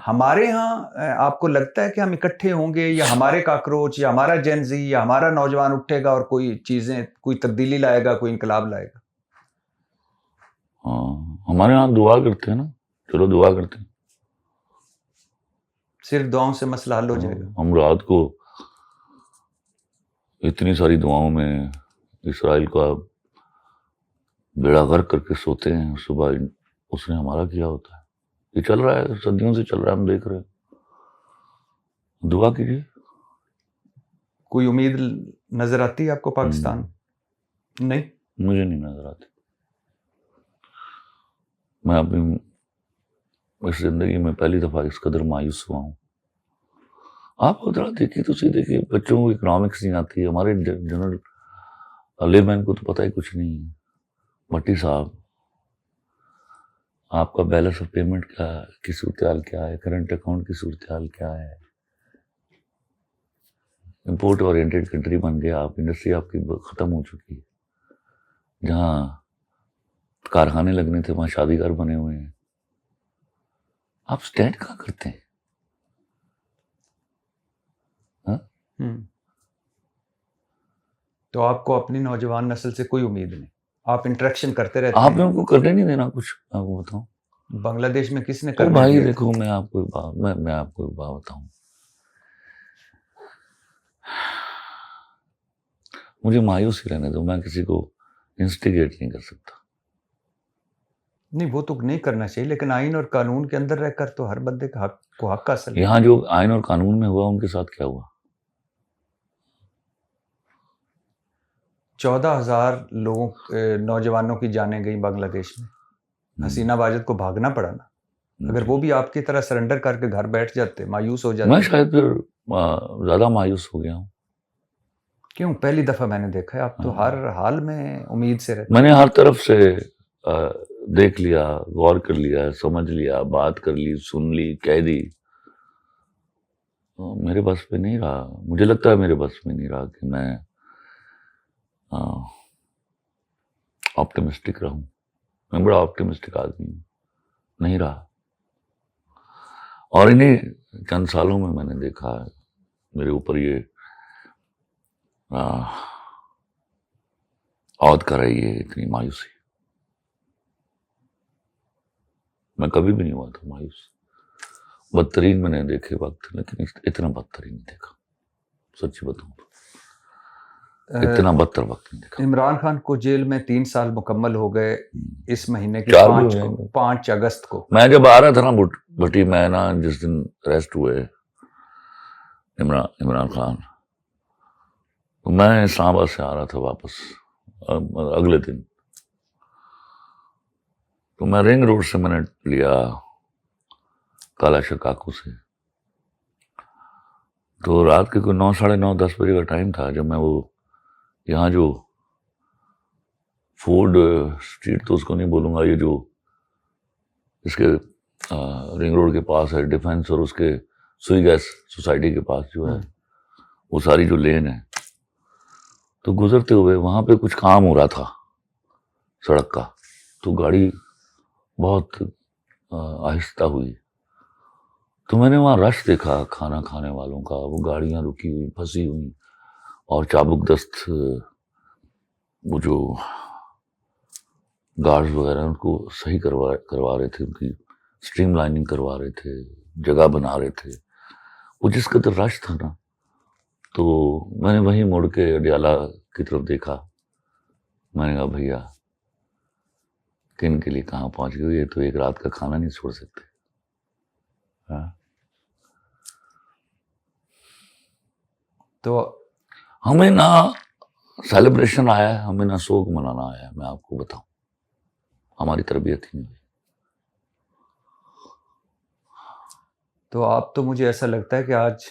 ہمارے ہاں آپ کو لگتا ہے کہ ہم اکٹھے ہوں گے یا ہمارے کاکروچ یا ہمارا جین زی یا ہمارا نوجوان اٹھے گا اور کوئی تبدیلی لائے گا، کوئی انقلاب لائے گا؟ ہمارے ہاں دعا کرتے ہیں نا، چلو دعا کرتے ہیں، صرف دعاؤں سے مسئلہ حل ہو جائے گا. ہم رات کو اتنی ساری دعاؤں میں اسرائیل کا بیڑا غرق کر کے سوتے ہیں، صبح اس نے ہمارا کیا ہوتا ہے. یہ چل رہا ہے، صدیوں سے چل رہا ہے، ہم دیکھ رہے ہیں. دعا کیجیے. کوئی امید نظر آتی ہے آپ کو پاکستان؟ نہیں، مجھے نہیں نظر آتی. میں اپنی اس زندگی میں پہلی دفعہ اس قدر مایوس ہوا ہوں. آپ ذرا دیکھیے تو صحیح، دیکھیے بچوں کو اکنامکس نہیں آتی ہے، ہمارے جنرل لے مین کو تو پتہ ہی کچھ نہیں ہے. بھٹی صاحب، آپ کا بیلنس آف پیمنٹ کی صورتحال کیا ہے؟ کرنٹ اکاؤنٹ کی صورتحال کیا ہے؟ امپورٹ اورینٹیڈ کنٹری بن گیا آپ، انڈسٹری آپ کی ختم ہو چکی ہے. جہاں کارخانے لگنے تھے وہاں شادی گھر بنے ہوئے ہیں. آپ سٹینڈ کہاں کرتے ہیں؟ تو آپ کو اپنی نوجوان نسل سے کوئی امید نہیں، آپ انٹریکشن کرتے رہتے آپ ہیں. نے ان کو کرنے نہیں دینا کچھ. آپ کو بتاؤں بنگلہ دیش میں کس نے تو کرنے بھائی دیا؟ دیکھو میں آپ کو ایک بات بتاؤں، مجھے مایوس ہی رہنے دو، میں کسی کو انسٹیگیٹ نہیں کر سکتا. نہیں وہ تو نہیں کرنا چاہیے، لیکن آئین اور قانون کے اندر رہ کر تو ہر بندے کا حق کو حق حاصل ہے. یہاں جو آئین اور قانون میں ہوا ان کے ساتھ کیا ہوا؟ 14,000 لوگوں نوجوانوں کی جانیں گئی بنگلہ دیش میں. حسینہ واجد کو بھاگنا پڑا نا. اگر وہ بھی آپ کی طرح سرنڈر کر کے گھر بیٹھ جاتے، مایوس ہو میں جاتے. شاید پھر زیادہ مایوس ہو گیا ہوں. کیوں؟ پہلی دفعہ میں نے دیکھا ہے آپ تو ہر حال میں امید سے رہتے. میں نے ہر طرف سے دیکھ لیا، غور کر لیا، سمجھ لیا، بات کر لی، سن لی، کہہ دی. میرے بس پہ نہیں رہا، مجھے لگتا ہے میرے بس میں نہیں رہا کہ میں آپٹمسٹک رہوں. میں بڑا آپٹمسٹک آدمی ہوں، نہیں رہا. اور انہیں چند سالوں میں نے دیکھا ہے میرے اوپر یہ عود کر رہی ہے اتنی مایوسی. میں کبھی بھی نہیں ہوا تھا مایوس. بدترین میں نے دیکھے وقت، لیکن اتنا بدترین نہیں دیکھا. سچی بتاؤں تو اتنا بدتر وقت نہیں دیکھا. عمران خان کو جیل میں 3 سال مکمل ہو گئے اس مہینے کی 4 بھی ہو جائیں گے. 5 اگست کو. میں جب آ رہا تھا نا بھٹی میں نا، جس دن ریسٹ ہوئے عمران خان، تو میں اسلام آباد سے آ رہا تھا واپس اگلے دن. تو میں رنگ روڈ سے میں نے لیا کالا شکاکو سے. تو رات کے کوئی 9، 9:30، 10 بجے کا ٹائم تھا جب میں وہ یہاں جو فوڈ اسٹریٹ تو اس کو نہیں بولوں گا، یہ جو اس کے رنگ روڈ کے پاس ہے ڈیفینس، اور اس کے سوئی گیس سوسائٹی کے پاس جو ہے وہ ساری جو لین ہے، تو گزرتے ہوئے وہاں پہ کچھ کام ہو رہا تھا سڑک کا. تو گاڑی بہت آہستہ ہوئی. تو میں نے وہاں رش دیکھا کھانا کھانے والوں کا. وہ گاڑیاں رکی ہوئی، پھنسی ہوئی، اور چابک دست وہ جو گارڈز وغیرہ ان کو صحیح کروا رہے تھے، ان کی اسٹریم لائننگ کروا رہے تھے، جگہ بنا رہے تھے. وہ جس قدر رش تھا نا، تو میں نے وہیں مڑ کے اڈیالہ کی طرف دیکھا. میں نے کہا بھیا کن کے لیے کہاں پہنچ گئے، یہ تو ایک رات کا کھانا نہیں چھوڑ سکتے. تو ہمیں نہ سیلیبریشن آیا ہے، ہمیں نہ سوگ منانا آیا ہے. میں آپ کو بتاؤں، ہماری تربیت ہی نہیں ہوئی. تو آپ تو مجھے ایسا لگتا ہے کہ آج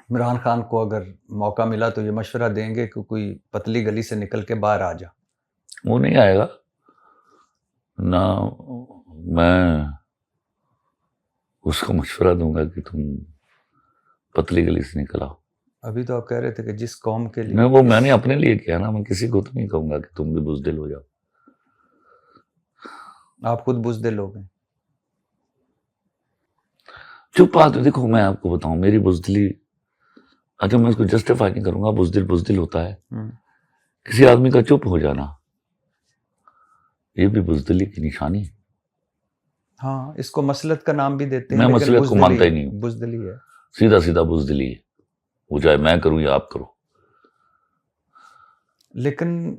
عمران خان کو اگر موقع ملا تو یہ مشورہ دیں گے کہ کوئی پتلی گلی سے نکل کے باہر آ جا. وہ نہیں آئے گا نہ. میں اس کو مشورہ دوں گا کہ تم پتلی گلی سے نکل آؤ. ابھی تو آپ کہہ رہے تھے کہ جس قوم کے لیے میں نے اپنے لیے کیا نا، میں کسی کو تو نہیں کہوں گا کہ تم بھی بزدل ہو جاؤ. آپ خود بزدل ہو گئے. چپ بات دیکھو، میں آپ کو بتاؤں میری بزدلی، اچھا میں اس کو جسٹیفائی نہیں کروں گا. بزدل ہوتا ہے. کسی آدمی کا چپ ہو جانا یہ بھی بزدلی کی نشانی ہے. ہاں، اس کو مسلط کا نام بھی دیتے ہیں. میں لیکن مسلط کو مانتا ہی نہیں ہوں. بزدلی ہے، سیدھا بزدلی ہے. وہ چاہے میں کروں یا آپ کرو. لیکن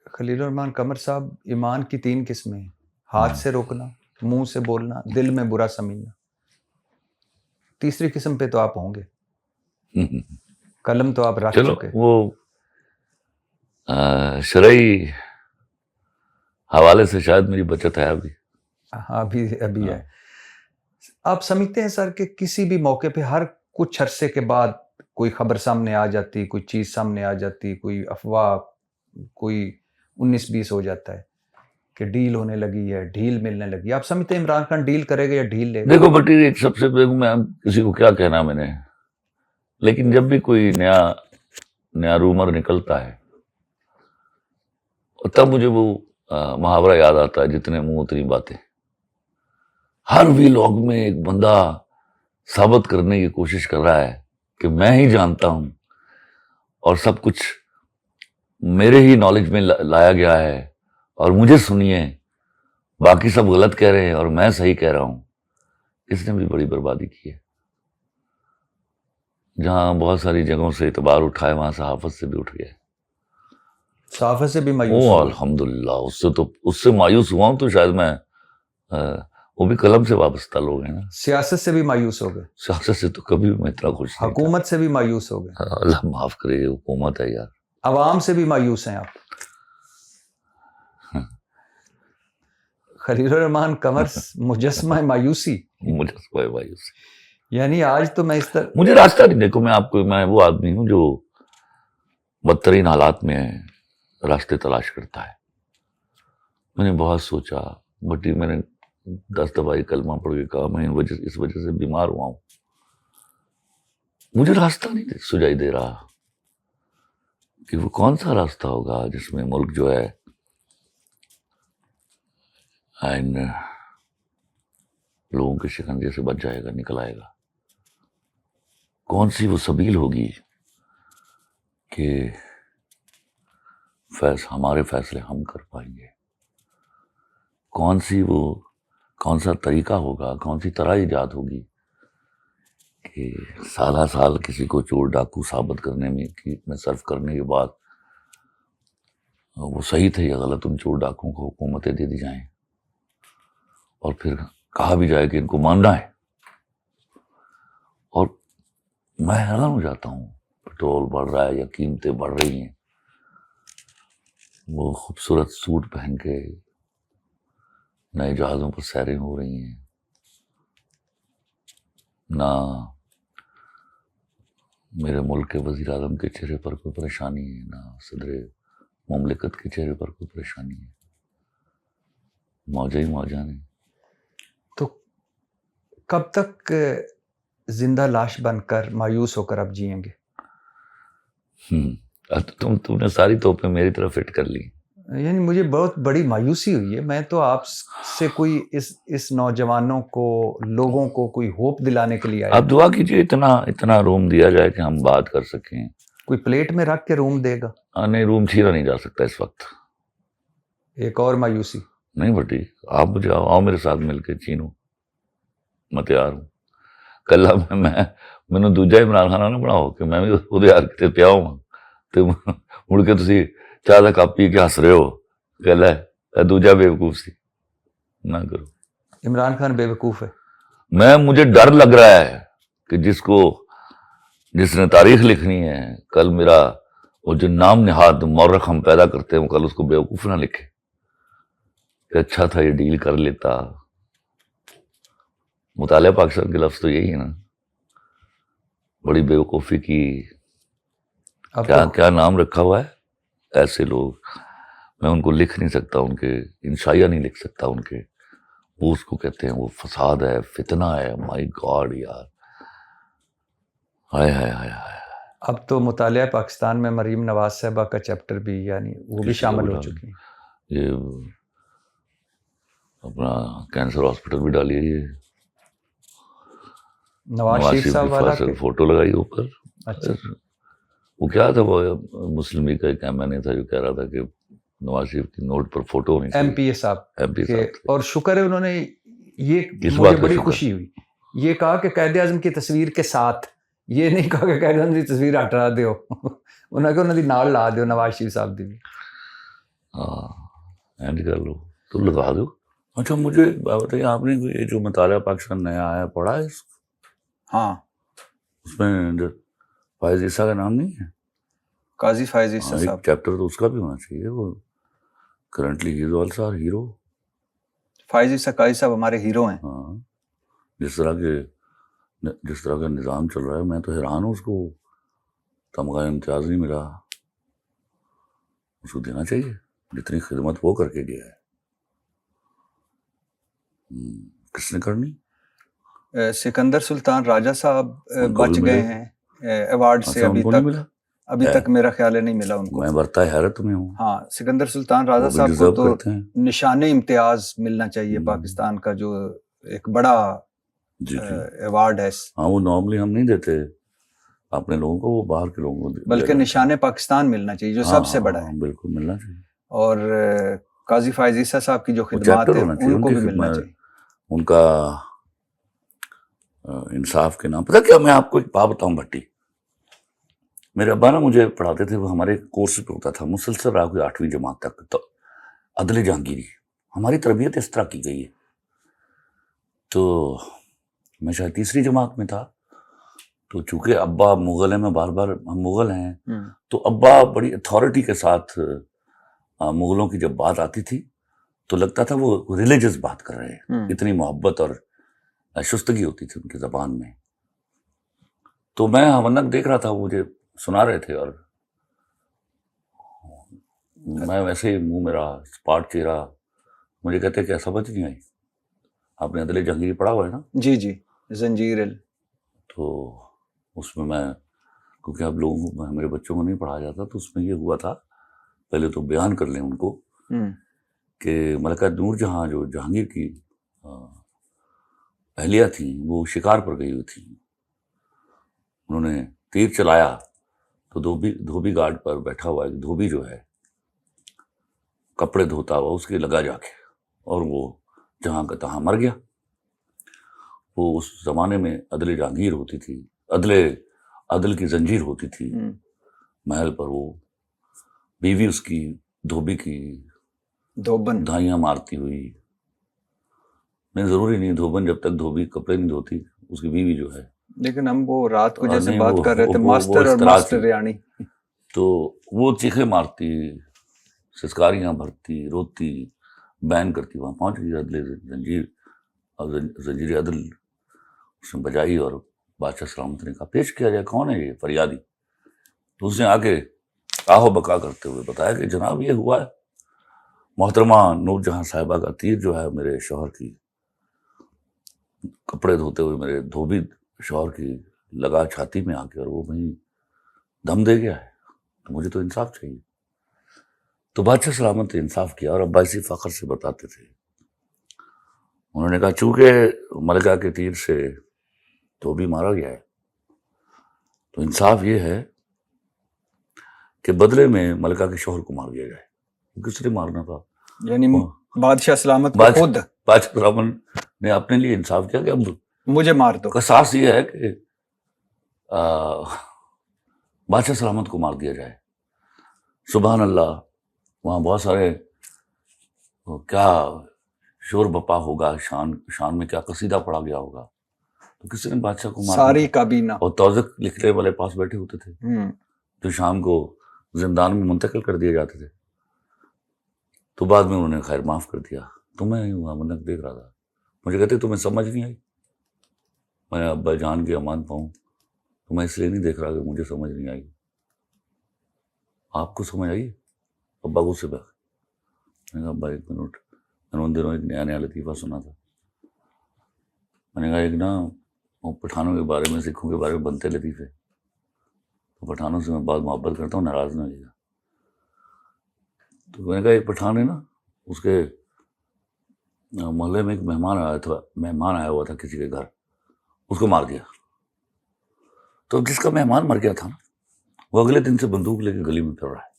خلیل الرحمان قمر صاحب، ایمان کی 3 قسمیں ہیں: ہاتھ سے روکنا، منہ سے بولنا، دل میں برا سمجھنا. تیسری قسم پہ تو آپ ہوں گے. قلم تو آپ رکھ چلو چکے. وہ شرعی حوالے سے شاید میری بچت ہے ابھی. ہاں ابھی ہے. آپ سمجھتے ہیں سر کہ کسی بھی موقع پہ ہر کچھ عرصے کے بعد کوئی خبر سامنے آ جاتی، کوئی چیز سامنے آ جاتی، کوئی افواہ، کوئی 19-20 ہو جاتا ہے کہ ڈیل ہونے لگی ہے، ڈھیل ملنے لگی. آپ سمجھتے ہیں عمران خان ڈیل کرے گا یا ڈھیل لے گا؟ دیکھو بٹی، ایک سب سے دیکھو میں کسی کو کیا کہنا میں نے، لیکن جب بھی کوئی نیا رومر نکلتا ہے تب مجھے وہ محاورہ یاد آتا ہے، جتنے منہ اتنی باتیں. ہر ویلاگ میں ایک بندہ ثابت کرنے کی کوشش کر رہا ہے کہ میں ہی جانتا ہوں اور سب کچھ میرے ہی نالج میں لایا گیا ہے اور مجھے سنیے. باقی سب غلط کہہ رہے ہیں اور میں صحیح کہہ رہا ہوں. اس نے بھی بڑی بربادی کی ہے. جہاں بہت ساری جگہوں سے اعتبار اٹھائے وہاں صحافت سے بھی اٹھ گئے. صحافت سے بھی مایوس او ہو گئے. الحمدللہ. اس سے مایوس ہوا ہوں تو شاید میں وہ بھی قلم سے وابستہ لوگ ہیں نا. سیاست سے بھی مایوس ہو گئے. سیاست سے تو کبھی میں اتنا خوش نہیں تھا. حکومت سے بھی مایوس ہو گئے. اللہ معاف کرے, یہ حکومت ہے یار. عوام سے بھی مایوس ہیں آپ. خلیل الرحمان قمر مجسمہ مایوسی. مجسمہ مایوسی. یعنی آج تو میں اس طرح مجھے راستہ نہیں. دیکھو میں وہ آدمی ہوں جو بدترین حالات میں راستے تلاش کرتا ہے. میں نے بہت سوچا, بٹی میں نے 10 دفعہ کلمہ پڑھ کے کہا میں اس وجہ سے بیمار ہوا ہوں. مجھے راستہ نہیں سجائی دے رہا کہ وہ کون سا راستہ ہوگا جس میں ملک جو ہے ان لوگوں کے شکنجے سے بچ جائے گا, نکل آئے گا. کون سی وہ سبیل ہوگی کہ ہمارے فیصلے ہم کر پائیں گے. کون سا طریقہ ہوگا, کون سی طرح ایجاد ہوگی کہ سالہ سال کسی کو چور ڈاکو ثابت کرنے میں صرف کرنے کے بعد وہ صحیح تھے یا غلط, ان چور ڈاکوں کو حکومتیں دے دی جائیں اور پھر کہا بھی جائے کہ ان کو ماننا ہے. اور میں حیران ہو جاتا ہوں, پیٹرول بڑھ رہا ہے یا قیمتیں بڑھ رہی ہیں, وہ خوبصورت سوٹ پہن کے نئے جہازوں پر سیریں ہو رہی ہیں, نہ میرے ملک کے وزیر اعظم کے چہرے پر کوئی پریشانی ہے, نہ صدر مملکت کے چہرے پر کوئی پریشانی ہے. موجہ ہی موجہ نہیں. تو کب تک زندہ لاش بن کر مایوس ہو کر اب جئیں گے؟ تم نے ساری توپیں میری طرف فٹ کر لی. یعنی مجھے بہت بڑی مایوسی ہوئی ہے. میں تو آپ سے کوئی اس نوجوانوں کو, لوگوں کو کوئی ہوپ دلانے کے لیے آیا. آپ دعا کیجئے اتنا روم دیا جائے کہ ہم بات کر سکیں. کوئی پلیٹ میں رکھ کے روم دے گا؟ نہیں, روم چھیرا نہیں جا سکتا اس وقت. ایک اور مایوسی. نہیں بٹی, آپ مجھے آؤ میرے ساتھ مل کے چینو, میں تیار ہوں. کل میں نے دوجا عمران خان نہ بناؤ کہ میں بھی وہ یار کتے پیا ہوں تو مڑ کے تسی چاہ دا کپ پی کے ہس رہے ہو, کہ لے دوجا بے وقوف سی. نہ کرو. عمران خان بے وقوف ہے. مجھے ڈر لگ رہا ہے کہ جس نے تاریخ لکھنی ہے, کل میرا وہ جو نام نہاد مورخ ہم پیدا کرتے ہیں, وہ کل اس کو بے وقوف نہ لکھے کہ اچھا تھا یہ ڈیل کر لیتا. مطالعہ پاکستان کے لفظ تو یہی ہے نا, بڑی بے وقوفی کی. کیا نام رکھا ہوا ہے ایسے لوگ. میں ان کو لکھ نہیں سکتا, ان کے انشائیہ نہیں لکھ سکتا ان کے. وہ اس کو کہتے ہیں وہ فساد ہے, فتنہ ہے. مائی گاڈ یار, ہائے ہائے ہائے ہائے. اب تو مطالعہ پاکستان میں مریم نواز صاحبہ کا چیپٹر بھی, یعنی وہ بھی شامل ہو چکی ہیں. یہ اپنا کینسر ہاسپٹل بھی ڈالیے. یہ نواز شریف صاحب والا فوٹو لگائی اوپر. اچھا, وہ کیا تھا, وہ مسلم لیگ کا ایک ایم این اے تھا جو کہہ رہا تھا کہ نواز شریف کی نوٹ پر فوٹو ہونی چاہیے. ایم پی اے صاحب. صاحب. اور شکر ہے انہوں نے یہ, مجھے بڑی خوشی ہوئی, یہ کہا کہ قائد اعظم کی تصویر کے ساتھ, یہ نہیں کہا کہ قائد اعظم کی تصویر ہٹا دیو. انہوں نے کہا انہوں نے نال لا دیو نواز شریف صاحب دی. ہاں اینڈ کر لو تو لگا دو. اچھا مجھے بتائیے, آپ نے یہ جو مطالعہ پاکستان نیا آیا پڑھا ہے؟ ہاں, اس میں فائز عیسیٰ کا نام نہیں ہے؟ قاضی فائز عیسیٰ صاحب. ایک چیپٹر تو اس کا بھی ہونا چاہیے. وہ currently he is also our hero. Faez Isa قاضی صاحب ہمارے ہیرو ہیں. ہاں, جس طرح کا نظام چل رہا ہے, میں تو حیران ہوں. اس کو تمغہ امتیاز نہیں ملا. اس کو دینا چاہیے جتنی خدمت وہ کر کے گیا ہے. کس نے کرنی؟ سکندر سلطان راجہ صاحب بچ گئے ہیں ایوارڈ سے. ابھی تک میرا خیال ہے نہیں ملا ان کو. میں برتا حیرت میں ہوں. ہاں, سکندر سلطان راجہ صاحب کو تو نشان امتیاز ملنا چاہیے پاکستان کا, جو ایک بڑا ایوارڈ ہے. ہاں, وہ نارملی ہم نہیں دیتے اپنے لوگوں کو, وہ باہر کے لوگوں کو, بلکہ نشان پاکستان ملنا چاہیے جو سب سے بڑا ہے. بالکل ملنا چاہیے. اور قاضی فائز عیسیٰ صاحب کی جو وہ خدمات چیپٹر ہیں ہونا چاہیے ان کو ان بھی کی ملنا خدمت، چاہیے. ان کا انصاف کے نام. پتہ کیا، میں آپ کو ایک بات بتاؤں بھٹی، میرے ابا نا مجھے پڑھاتے تھے، وہ ہمارے کورس پہ ہوتا تھا مسلسل رہا کوئی 8ویں جماعت تک، تو عدل جہانگیری. ہماری تربیت اس طرح کی گئی ہے. تو میں شاید 3ری جماعت میں تھا، تو چونکہ ابا مغل ہیں، میں بار بار ہم مغل ہیں، تو ابا بڑی اتھارٹی کے ساتھ مغلوں کی جب بات آتی تھی تو لگتا تھا وہ ریلیجس بات کر رہے ہیں، اتنی محبت اور شستگی ہوتی تھی ان کی زبان میں. تو میں ہمنک دیکھ رہا تھا، وہ مجھے سنا رہے تھے، اور میں ویسے ہی منہ میرا اسپاٹ چہرہ، مجھے کہتے کیا سمجھ نہیں آئی؟ آپ نے عدل جہانگیری پڑھا ہوا ہے نا؟ جی جی، زنجیر تو اس میں کیونکہ اب لوگوں کو، میرے بچوں کو نہیں پڑھایا جاتا، تو اس میں یہ ہوا تھا، پہلے تو بیان کر لیں ان کو کہ ملکہ نور جہاں جو جہانگیر کی اہلیہ تھیں، وہ شکار پر گئی ہوئی تھیں. انہوں نے تیر چلایا تو دھوبی گارڈ پر بیٹھا ہوا ایک دھوبی جو ہے کپڑے دھوتا ہوا، اس کے لگا جا کے، اور وہ جہاں کا تہاں مر گیا. وہ اس زمانے میں عدل جہانگیر ہوتی تھی، عدل کی زنجیر ہوتی تھی محل پر. وہ بیوی اس کی دھوبی کی دھوبن دھائیاں مارتی ہوئی، نہیں ضروری نہیں دھوبن، جب تک دھوبی کپڑے نہیں دھوتی اس کی بیوی جو ہے. لیکن ہم وہ رات کو جیسے نہیں، بات کر رہے تھے وہ ماسٹر اس اور طرح ماسٹر تھی. یعنی تو وہ چیخیں مارتی، سسکاریاں بھرتی، روتی، بین کرتی. وہاں پہنچ گئی عدل زنجیر عدل اس نے بجائی، اور بادشاہ سلامت نے کہا پیش کیا جائے، کون ہے یہ فریادی؟ تو اس نے آ کے آہو بکا کرتے ہوئے بتایا کہ جناب یہ ہوا ہے، محترمہ نور جہاں صاحبہ کا تیر جو ہے میرے شوہر کی کپڑے دھوتے ہوئے میرے دھوبی شوہر کی لگا چھاتی میں آ کے، اور وہ وہیں دم دے گیا ہے، تو مجھے تو انصاف چاہیے. تو بادشاہ سلامت نے انصاف کیا، اور ابا اسی فخر سے بتاتے تھے. انہوں نے کہا چونکہ ملکہ کے تیر سے دھوبی مارا گیا ہے، تو انصاف یہ ہے کہ بدلے میں ملکہ کے شوہر کو مار دیا جائے. کس نے مارنا تھا؟ یعنی بادشاہ سلامت کو خود بادشاہ سلامت نے اپنے لیے انصاف کیا کہ اب مجھے مار دو. قصاص یہ ہے کہ بادشاہ سلامت کو مار دیا جائے. سبحان اللہ، وہاں بہت سارے کیا شور بپا ہوگا، شان میں کیا قصیدہ پڑھا گیا ہوگا. تو کسی نے بادشاہ کو مارا، ساری کابینہ، اور توثیق لکھنے والے پاس بیٹھے ہوتے تھے جو شام کو زندان میں منتقل کر دیے جاتے تھے. تو بعد میں انہوں نے خیر معاف کر دیا. تو میں وہاں منک دیکھ رہا تھا، مجھے کہتے تمہیں سمجھ نہیں آئی؟ میں ابا جان کی امان پاؤں تو میں اس لیے نہیں دیکھ رہا کہ مجھے سمجھ نہیں آئی. آپ کو سمجھ آئی؟ ابا کو سے میں نے کہا ابا ایک منٹ، میں نے ان دنوں ایک نیا لطیفہ سنا تھا. میں نے کہا ایک نا پٹھانوں کے بارے میں، سکھوں کے بارے میں بنتے لطیفے، تو پٹھانوں سے میں بہت محبت کرتا ہوں، ناراض نہ ہوئیے گا. تو میں نے کہا ایک پٹھان ہے نا، اس کے محلے میں ایک مہمان آیا ہوا تھا کسی کے گھر، اس کو مار دیا. تو جس کا مہمان مر گیا تھا نا، وہ اگلے دن سے بندوق لے کے گلی میں پھر رہا ہے.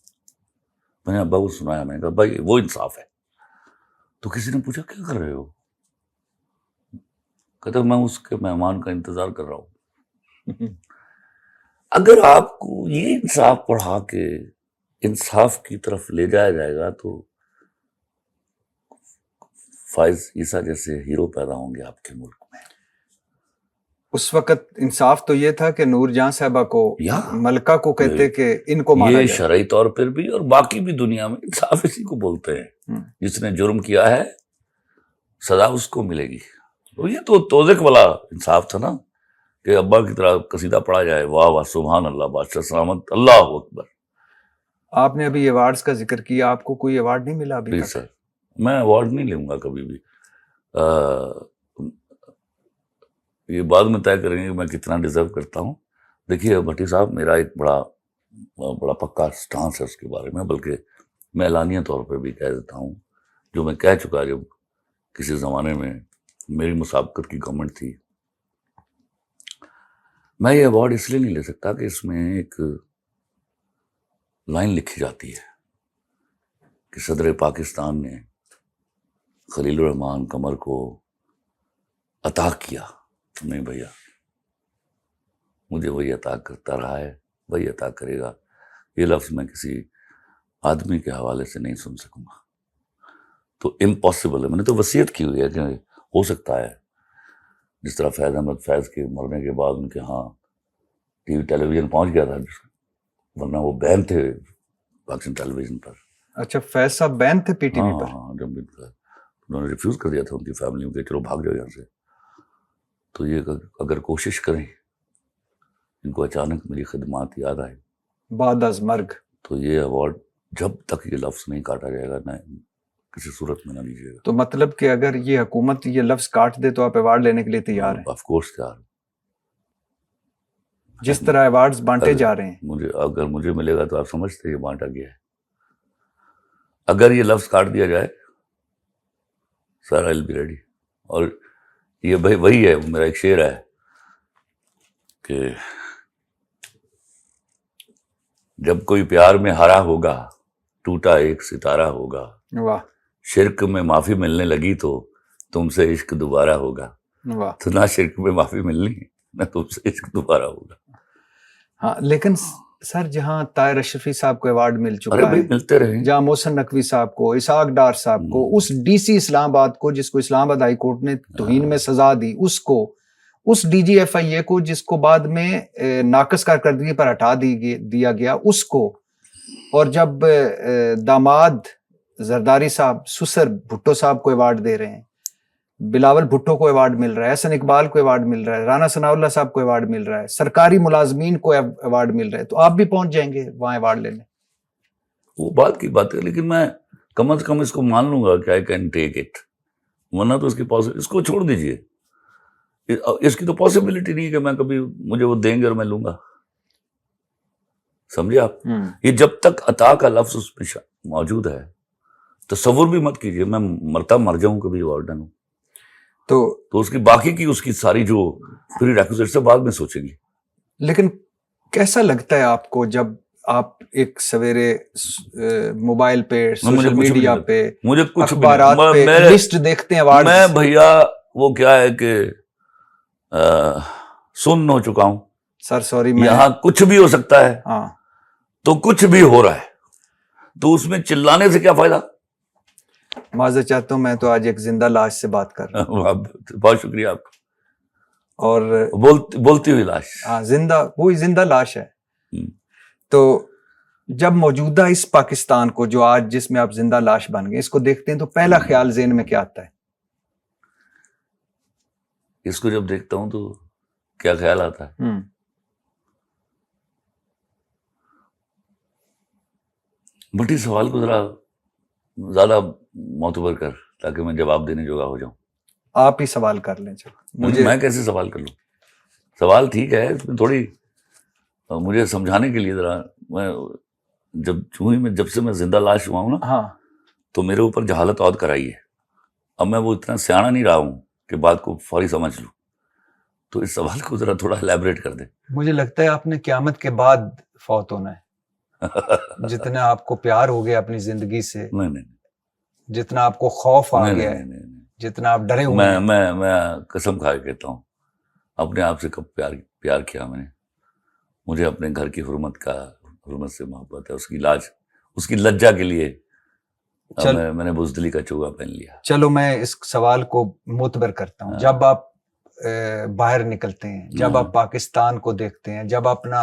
میں نے ابا کو سنایا، میں نے کہا بھائی وہ انصاف ہے. تو کسی نے پوچھا کیا کر رہے ہو؟ کہتا میں اس کے مہمان کا انتظار کر رہا ہوں. اگر آپ کو یہ انصاف پڑھا کے انصاف کی طرف لے جایا جائے گا تو فائز عیسیٰ جیسے ہیرو پیدا ہوں گے آپ کے ملک میں. اس وقت انصاف تو یہ تھا کہ نور جہاں صاحبہ کو، یا ملکہ کو کہتے کہ ان کو مارا یہ جائے. شرعی طور پر بھی اور باقی بھی دنیا میں انصاف اسی کو بولتے ہیں. جس نے جرم کیا ہے سزا اس کو ملے گی. تو یہ تو توزیق والا انصاف تھا نا، کہ ابا کی طرح قصیدہ پڑھا جائے، واہ واہ سبحان اللہ، بادشاہ سلامت، اللہ اکبر. آپ نے ابھی ایوارڈز کا ذکر کیا، آپ کو کوئی ایوارڈ نہیں ملا ابھی پلیز تک؟ سر، میں ایوارڈ نہیں لوں گا کبھی بھی. یہ بعد میں طے کریں گے کہ میں کتنا ڈیزرو کرتا ہوں. دیکھیے بھٹی صاحب، میرا ایک بڑا پکا سٹانس ہے اس کے بارے میں، بلکہ میں اعلانیہ طور پہ بھی کہہ دیتا ہوں، جو میں کہہ چکا جب کسی زمانے میں میری مسابقت کی گورنمنٹ تھی. میں یہ ایوارڈ اس لیے نہیں لے سکتا کہ اس میں ایک لائن لکھی جاتی ہے کہ صدر پاکستان نے خلیل الرحمان قمر کو عطا کیا. نہیں بھیا، مجھے وہی عطا کرتا رہا ہے، وہی عطا کرے گا. یہ لفظ میں کسی آدمی کے حوالے سے نہیں سن سکوں گا. تو امپاسبل ہے. میں نے تو وصیت کی ہوئی ہے کہ ہو سکتا ہے جس طرح فیض احمد فیض کے مرنے کے بعد ان کے ہاں ٹی وی ٹیلی ویژن پہنچ گیا تھا، ورنہ وہ بین تھے پاکستان ٹیلی ویژن پر. اچھا، فیض صاحب بین تھے پی ٹی وی پر؟ ہاں، جب انہوں نے ریفیوز کر دیا تھا ان کی فیملی کے، چلو بھاگ جاؤ یہاں سے. تو یہ اگر کوشش کریں، ان کو اچانک میری خدمات یاد آئے بعد از مرگ، تو یہ ایوارڈ جب تک یہ لفظ نہیں کاٹا جائے گا نہ کسی صورت میں نہ لیجیے گا. تو مطلب کہ اگر یہ حکومت یہ لفظ کاٹ دے تو آپ ایوارڈ لینے کے لیے تیار ہیں؟ آف کورس تیار. جس طرح ایوارڈز بانٹے جا رہے ہیں، اگر مجھے ملے گا تو آپ سمجھتے یہ بانٹا گیا ہے. اگر یہ لفظ کاٹ دیا جائے سر آئی ول بی ریڈی. اور یہ وہی ہے، میرا ایک شعر ہے کہ جب کوئی پیار میں ہرا ہوگا ٹوٹا ایک ستارہ ہوگا، واہ شرک میں معافی ملنے لگی تو تم سے عشق دوبارہ ہوگا. واہ. تو نہ شرک میں معافی ملنی نہ تم سے عشق دوبارہ ہوگا. ہاں لیکن سر جہاں طاہر اشرفی صاحب کو ایوارڈ مل ارے چکا بھائی ہے، ملتے رہے. جہاں محسن نقوی صاحب کو، اسحاق ڈار صاحب کو، اس ڈی سی اسلام آباد کو جس کو اسلام آباد ہائی کورٹ نے توہین میں سزا دی، اس کو، اس ڈی جی ایف آئی اے کو جس کو بعد میں ناقص کارکردگی پر ہٹا دیا گیا، اس کو، اور جب داماد زرداری صاحب سسر بھٹو صاحب کو ایوارڈ دے رہے ہیں، بلاول بھٹو کو ایوارڈ مل رہا ہے، احسن اقبال کو ایوارڈ مل رہا ہے، رانا ثناء اللہ صاحب کو ایوارڈ مل رہا ہے، سرکاری ملازمین کو ایوارڈ مل رہا ہے، تو آپ بھی پہنچ جائیں گے وہاں ایوارڈ لینے؟ وہ بات کی بات ہے، لیکن میں کم از کم اس کو مان لوں گا کہ آئی کین ٹیک اٹ. ورنہ تو اس کو چھوڑ دیجئے. اس کی تو پاسبلٹی نہیں ہے کہ میں کبھی مجھے وہ دیں گے اور میں لوں گا. سمجھے آپ؟ یہ جب تک عطا کا لفظ اس میں موجود ہے تصور بھی مت کیجئے میں مرتا مر جاؤں کبھی ایوارڈ نہ لوں. تو اس کی باقی کی اس کی ساری جو پھر ریکوزیٹ سے بعد میں سوچیں گے. لیکن کیسا لگتا ہے آپ کو جب آپ ایک سویرے موبائل پہ، سوشل میڈیا پہ، مجھے کچھ اخبارات پہ لسٹ دیکھتے ہیں ایوارڈ؟ میں بھیا وہ کیا ہے کہ سن ہو چکا ہوں سر سوری، میں یہاں کچھ بھی ہو سکتا ہے. ہاں تو کچھ بھی ہو رہا ہے تو اس میں چلانے سے کیا فائدہ. معذرت چاہتا ہوں، میں تو آج ایک زندہ لاش سے بات کر رہا ہوں. بہت شکریہ آپ کا. اور بولتی ہوئی لاش. ہاں، وہی زندہ لاش ہے. تو جب موجودہ اس پاکستان کو جو آج جس میں آپ زندہ لاش بن گئے، اس کو دیکھتے ہیں تو پہلا خیال ذہن میں کیا آتا ہے؟ اس کو جب دیکھتا ہوں تو کیا خیال آتا ہے؟ بٹی سوال کو ذرا زیادہ معتبر کر تاکہ میں جواب دینے جوگا ہو جاؤں. آپ ہی سوال کر لیں. چلو میں کیسے سوال کر لوں؟ سوال ٹھیک ہے، اس میں تھوڑی مجھے سمجھانے کے لیے ذرا میں جب سے میں زندہ لاش ہوا ہوں نا، ہاں، تو میرے اوپر جہالت عائد کرائی ہے. اب میں وہ اتنا سیاںا نہیں رہا ہوں کہ بات کو فوری سمجھ لوں. تو اس سوال کو ذرا تھوڑا الیبریٹ کر دیں. مجھے لگتا ہے آپ نے قیامت کے بعد فوت ہونا ہے. جتنا آپ کو پیار ہو گیا اپنی زندگی سے، نہیں، جتنا آپ کو خوف آ گیا ہے، جتنا آپ ڈرے ہوئے ہیں. میں قسم کھا کے کہتا ہوں، اپنے آپ سے کب پیار کیا میں نے. مجھے اپنے گھر کی حرمت سے محبت ہے. اس کی لجا کے لیے میں نے بزدلی کا چوگا پہن لیا. چلو میں اس سوال کو معتبر کرتا ہوں. جب آپ باہر نکلتے ہیں، جب آپ پاکستان کو دیکھتے ہیں، جب اپنا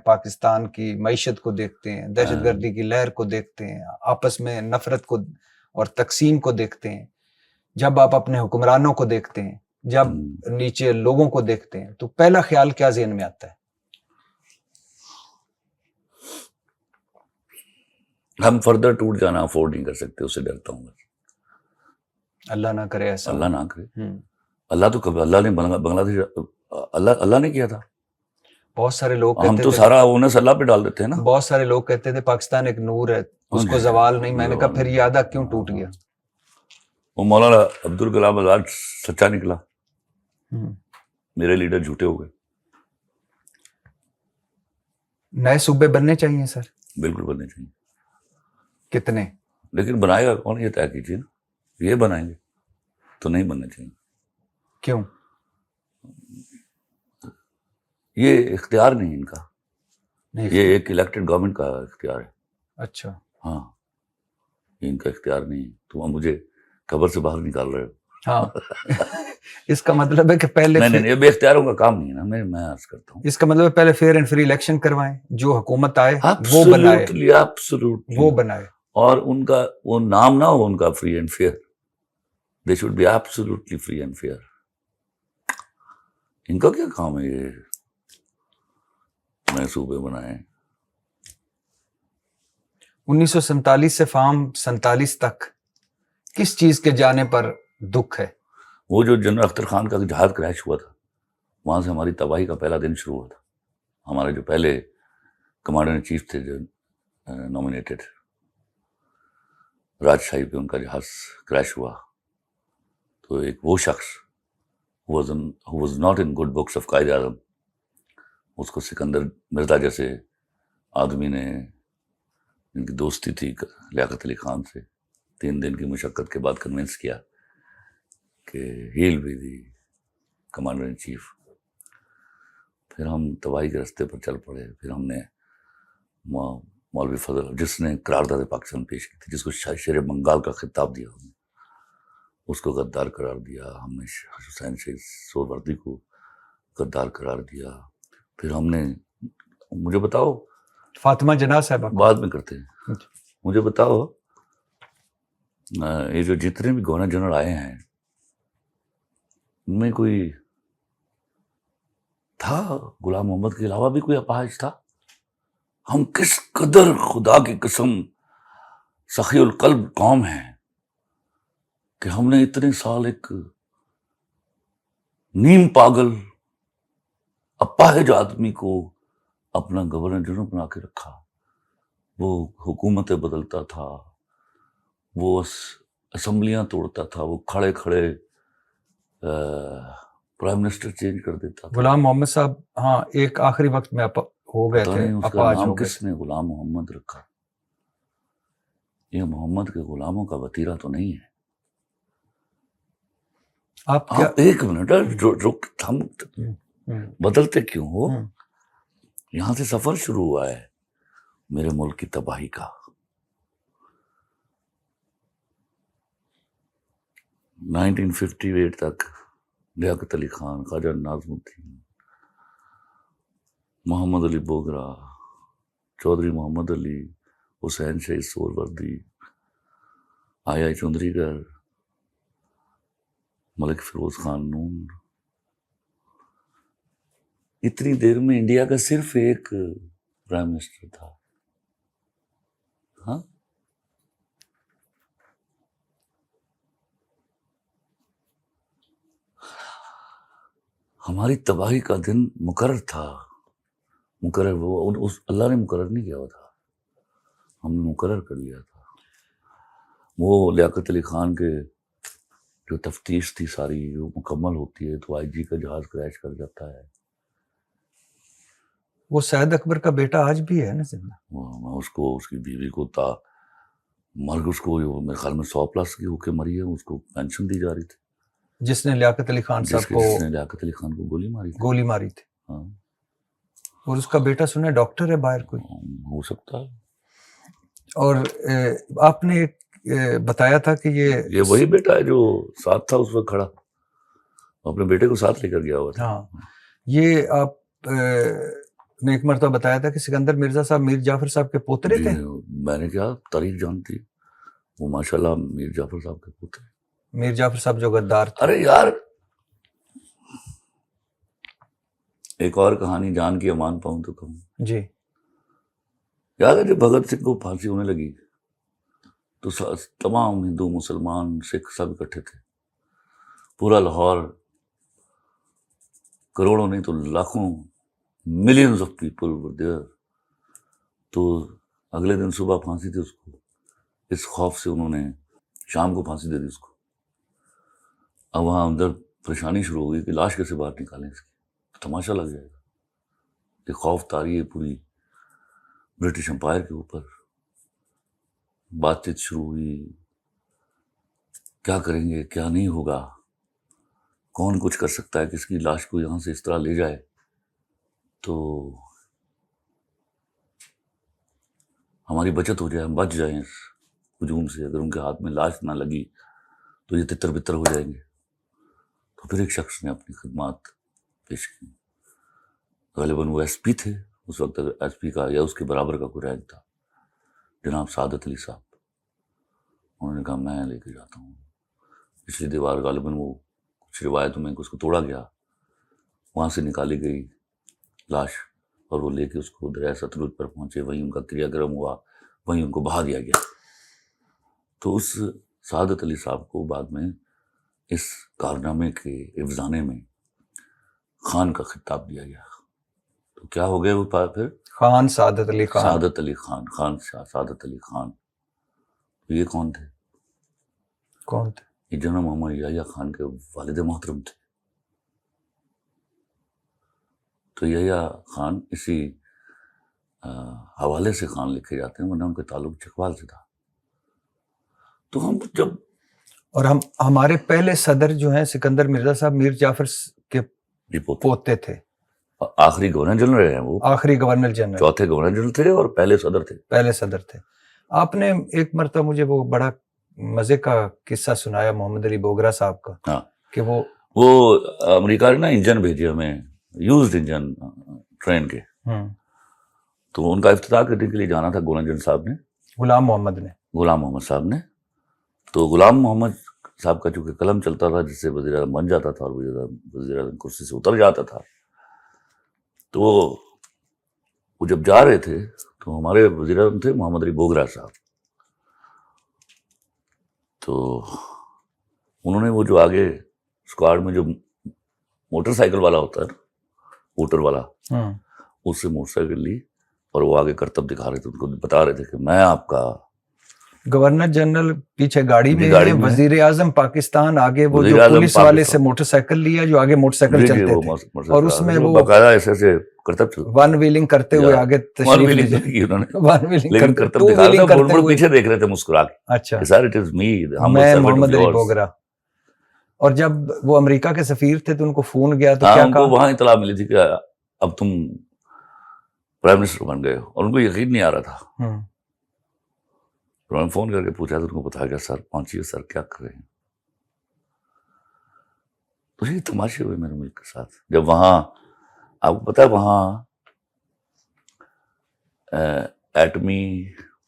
پاکستان کی معیشت کو دیکھتے ہیں، دہشت گردی کی لہر کو دیکھتے ہیں، آپس میں نفرت کو اور تقسیم کو دیکھتے ہیں، جب آپ اپنے حکمرانوں کو دیکھتے ہیں، جب نیچے لوگوں کو دیکھتے ہیں، تو پہلا خیال کیا ذہن میں آتا ہے؟ ہم فردر ٹوٹ جانا افورڈ نہیں کر سکتے، اس سے ڈرتا ہوں. اللہ نہ کرے ایسا. اللہ نہ کرے. اللہ تو کبھی، اللہ نے بنگلہ دیش اللہ نے کیا تھا. بہت سارے لوگ ہم تو سارا اونس اللہ پہ ڈال دیتے ہیں نا. بہت سارے لوگ کہتے تھے پاکستان ایک نور ہے، اس کو زوال نہیں. میں نے کہا پھر یہ آدھا کیوں ٹوٹ گیا؟ وہ مولانا عبدالکلام آزاد سچا نکلا، میرے لیڈر جھوٹے ہو گئے. نئے صوبے بننے چاہیے سر. بالکل بننے چاہیے. کتنے؟ لیکن بنائے گا کون یہ طے کیجیے نا. یہ بنائیں گے تو نہیں بننے چاہیے. کیوں؟ یہ اختیار نہیں ان کا, نہیں. یہ ایک الیکٹڈ گورنمنٹ کا اختیار ہے. اچھا. ہاں یہ ان کا اختیار نہیں ہے. تم مجھے خبر سے باہر نکال رہے ہو. ہاں اس کا مطلب ہے کہ پہلے نہیں یہ بے اختیاروں کا کام نہیں ہے نا. میں عرض کرتا ہوں اس کا مطلب ہے پہلے فیئر اینڈ فری الیکشن کروائیں, جو حکومت آئے وہ بنائے, ایبسولوٹلی وہ بنائے. اور ان کا وہ نام نہ ہو ان کا free and fair. They should be absolutely free and fair. ان کا کیا کام ہے یہ نئے صوبے بنائے. 1947 سے فارم 47 تک کس چیز کے جانے پر دکھ ہے؟ وہ جو جنرل اختر خان کا جہاز کریش ہوا تھا, وہاں سے ہماری تباہی کا پہلا دن شروع ہوا تھا. ہمارے جو پہلے کمانڈر ان چیف تھے جو نامینیٹڈ, راجشاہی پہ ان کا جہاز کریش ہوا, تو ایک وہ شخص who was not in good books of Quaid Azam, اس کو سکندر مرزا جیسے آدمی نے, ان کی دوستی تھی لیاقت علی خان سے, 3 دن کی مشقت کے بعد کنونس کیا کہ ہیل بھی دی کمانڈر ان چیف. پھر ہم تباہی کے راستے پر چل پڑے. پھر ہم نے مولوی فضل, جس نے قرارداد پاکستان پیش کی تھی, جس کو شیر بنگال کا خطاب دیا, ہم نے اس کو غدار قرار دیا. ہم نے حسین شہید سہروردی کو غدار قرار دیا. پھر ہم نے, مجھے بتاؤ, فاطمہ جناح صاحبہ بعد میں کرتے ہیں, مجھے بتاؤ یہ جو جتنے بھی گورنر جنرل آئے ہیں ان میں کوئی تھا غلام محمد کے علاوہ بھی کوئی اپاہج تھا؟ ہم کس قدر خدا کی قسم سخی القلب قوم ہیں کہ ہم نے اتنے سال ایک نیم پاگل اپاہج آدمی کو اپنا گورنر جنرل بنا کے رکھا. وہ حکومتیں بدلتا تھا, وہ اسمبلیاں توڑتا تھا, وہ کھڑے کھڑے پرائم منسٹر چینج کر دیتا تھا. غلام محمد صاحب ہاں ایک آخری وقت میں ہو گئے تھے, اس کا نام کس نے غلام محمد رکھا؟ یہ محمد کے غلاموں کا وتیرہ تو نہیں ہے. آپ ایک منٹ, ہم بدلتے کیوں ہو؟ یہاں سے سفر شروع ہوا ہے میرے ملک کی تباہی کا. 1958 تک لیاقت علی خان, خواجہ ناظم الدین, محمد علی بوگرا, چودھری محمد علی, حسین شہید سہروردی, آیا چودھری گڑھ, ملک فیروز خان نون. اتنی دیر میں انڈیا کا صرف ایک پرائم منسٹر تھا. ہاں ہماری تباہی کا دن مقرر تھا. مقرر وہ اللہ نے مقرر نہیں کیا ہوا تھا, ہم نے مقرر کر لیا تھا. وہ لیاقت علی خان کے جو تفتیش تھی ساری جو مکمل ہوتی ہے تو آئی جی کا جہاز کریش کر جاتا ہے. وہ سعد اکبر کا بیٹا آج بھی ہے نا زندہ. اس کو, اس کی بیوی کو تا مرگ, اس کو میرے خیال میں 100+ کی ہو کے مری ہے. اس کو پینشن دی جا رہی تھی, جس نے لیاقت علی خان صاحب کو, جس نے لیاقت علی خان کو گولی ماری تھی. ہاں, اور اس کا بیٹا سنا ڈاکٹر ہے باہر کوئی, ہو سکتا ہے. اور آپ نے بتایا تھا کہ یہ وہی بیٹا ہے جو ساتھ تھا اس وقت کھڑا, اپنے بیٹے کو ساتھ لے کر گیا ہوا تھا. ہاں, یہ آپ نے ایک مرتبہ بتایا تھا کہ سکندر مرزا صاحب میر جعفر صاحب کے پوترے تھے. میں نے کیا تاریخ جانتی, وہ ماشاءاللہ میر جعفر صاحب کے پوترے. میر جعفر صاحب جو غدار تھے. ارے یار ایک اور کہانی جان کی امان پاؤں تو کہوں. جی یاد ہے جب بھگت سنگھ کو پھانسی ہونے لگی تو تمام ہندو مسلمان سکھ سب اکٹھے تھے. پورا لاہور, کروڑوں نہیں تو لاکھوں, millions of people were there. تو اگلے دن صبح پھانسی تھی اس کو. اس خوف سے انہوں نے شام کو پھانسی دے دی اس کو. اب وہاں اندر پریشانی شروع ہو گئی کہ لاش کیسے باہر نکالیں اس کی, تماشا لگ جائے گا. یہ خوف طاری ہے پوری برٹش امپائر کے اوپر. بات چیت شروع ہوئی، کیا کریں گے کیا نہیں ہوگا، کون کچھ کر سکتا ہے، کس کی لاش کو یہاں سے اس طرح لے جائے. تو ہماری بچت ہو جائے، ہم بچ جائیں اس ہجوم سے. اگر ان کے ہاتھ میں لاش نہ لگی تو یہ تتر بتر ہو جائیں گے. تو پھر ایک شخص نے اپنی خدمات پیش کی. غالباً وہ ایس پی تھے اس وقت، ایس پی کا یا اس کے برابر کا کوئی رینک تھا، جناب سعادت علی صاحب. انہوں نے کہا میں لے کے جاتا ہوں. پچھلی دیوار غالباً وہ کچھ روایتوں میں اس کو توڑا گیا، وہاں سے نکالی گئی لاش اور وہ لے کے اس کو دریائے ستلج پر پہنچے. وہیں ان کا کریا کرم ہوا، وہیں ان کو بہا دیا گیا. تو اس سعادت علی صاحب کو بعد میں اس کارنامے کے افزانے میں خان کا خطاب دیا گیا. تو کیا ہو گئے وہ پھر خان سعادت علی خان. سعادت علی خان، خان شاہ سعادت علی خان. یہ کون تھے؟ کون تھے؟ یہ جنرل محمد یحییٰ خان کے والد محترم تھے. تو یحییٰ خان اسی حوالے سے خان لکھے جاتے ہیں، ورنہ ان کا تعلق چکوال سے تھا. تو ہم جب اور ہمارے پہلے صدر جو ہیں سکندر مرزا صاحب میر جعفر کے پوتے تھے، آخری گورنر جنرل رہے ہیں، وہ آخری گورنر جنرل، چوتھے گورنر جنرل تھے اور پہلے صدر تھے. پہلے صدر تھے. آپ نے ایک مرتبہ مجھے وہ بڑا مزے کا قصہ سنایا محمد علی بوگرا صاحب کا، ہاں کہ وہ امریکہ نے نا انجن بھیجے ہمیں، یوزڈ انجن ٹرین کے. تو ان کا افتتاح کرنے کے لیے جانا تھا گورنر جنرل صاحب نے، غلام محمد صاحب نے. تو غلام محمد صاحب کا چونکہ قلم چلتا تھا جس سے وزیر اعظم بن جاتا تھا اور وزیر اعظم کرسی سے اتر جاتا تھا. تو وہ جب جا رہے تھے تو ہمارے وزیر اعظم تھے محمد علی بوگرا صاحب. تو انہوں نے وہ جو آگے اسکواڈ میں جو موٹر سائیکل والا ہوتا ہے نا، ووٹر والا، اس سے موٹر سائیکل لی اور وہ آگے کرتب دکھا رہے تھے، ان کو بتا رہے تھے کہ میں آپ کا گورنر جنرل پیچھے گاڑی میں ہے، وزیر اعظم پاکستان آگے، وہ جو پولیس والے سے موٹر سائیکل لیا جو آگے موٹر سائیکل چلتے تھے اور اس میں وہ باقاعدہ ایسے ایسے کرتب چلتا، ون ویلنگ کرتے ہوئے آگے تشریف لے جائے، لیکن کرتب دکھا رہے تھے، بڑبڑ پیچھے دیکھ رہے تھے مسکرا کے. اچھا، سر اٹ از می، میں محمد علی بوگرا. اور جب وہ امریکہ کے سفیر تھے تو ان کو فون گیا تو کیا ان کو وہاں اطلاع ملی تھی کہ اب تم پرائم منسٹر بن گئے ہو، اور ان کو یقین نہیں آ رہا تھا. انہوں نے فون کر کے پوچھا تو ان کو بتایا گیا سر پہنچیے، سر کیا کر رہے ہیں. تو یہ تماشے ہوئے میرے ملک کے ساتھ. جب وہاں آپ کو پتا ہے وہاں ایٹمی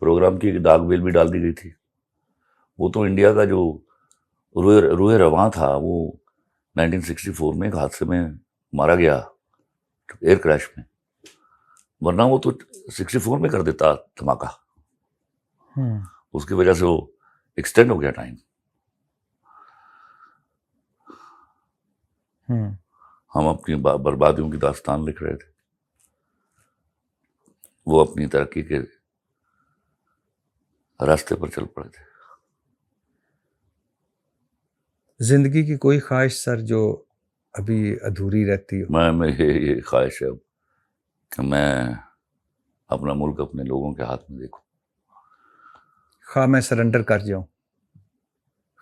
پروگرام کی ایک ڈاک بیل بھی ڈال دی گئی تھی. وہ تو انڈیا کا جو روح رواں تھا وہ 1964 میں ایک حادثے میں مارا گیا ایئر کریش میں، ورنہ وہ تو 64 میں کر دیتا دھماکہ. اس کی وجہ سے وہ ایکسٹینڈ ہو گیا ٹائم. ہم اپنی بربادیوں کی داستان لکھ رہے تھے، وہ اپنی ترقی کے راستے پر چل پڑے تھے. زندگی کی کوئی خواہش سر جو ابھی ادھوری رہتی ہو؟ میں یہ خواہش ہے کہ میں اپنا ملک اپنے لوگوں کے ہاتھ میں دیکھوں. خواہ میں سرنڈر کر جاؤں،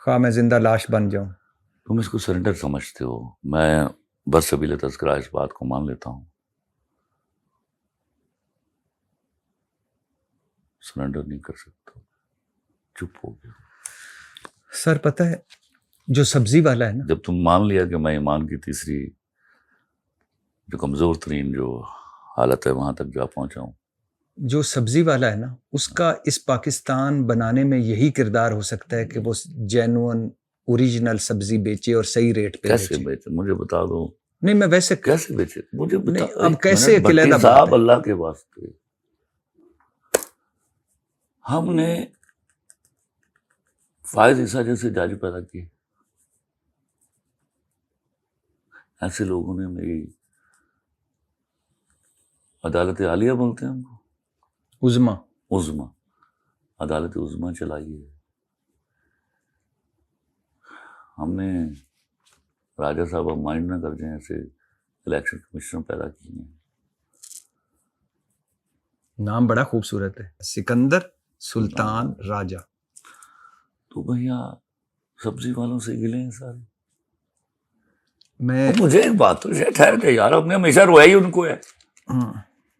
خواہ میں زندہ لاش بن جاؤں. تم اس کو سرنڈر سمجھتے ہو، میں بس سبیل تذکرہ اس بات کو مان لیتا ہوں. سرنڈر نہیں کر سکتا، چپ ہو گیا. سر پتہ ہے جو سبزی والا ہے نا، جب تم مان لیا کہ میں ایمان کی تیسری جو کمزور ترین جو حالت ہے وہاں تک جا پہنچا ہوں. جو سبزی والا ہے نا، اس کا اس پاکستان بنانے میں یہی کردار ہو سکتا ہے کہ وہ جینوئن اوریجنل سبزی بیچے اور صحیح ریٹ پہ کیسے بیچے مجھے بتا دو. نہیں میں ویسے کیسے بیچے مجھے بتا. اب کیسے علیحدہ صاحب اللہ کے واسطے ہم نے فائز عیسیٰ جیسے جاج پیدا کیے. ایسے لوگوں نے میری عدالت عالیہ بولتے ہیں ہم کو، عظما عدالت عظما چلائی ہے. ہم نے راجہ صاحب اب مائنڈ نہ کر جائیں ایسے الیکشن کمیشنر پیدا کیے ہیں. نام بڑا خوبصورت ہے، سکندر سلطان راجہ. تو بھیا سبزی والوں سے گلے ہیں سارے. میں مجھے ایک بات تو ٹھہر کے یار، ہم نے ہمیشہ رویا ہی ان کو ہے.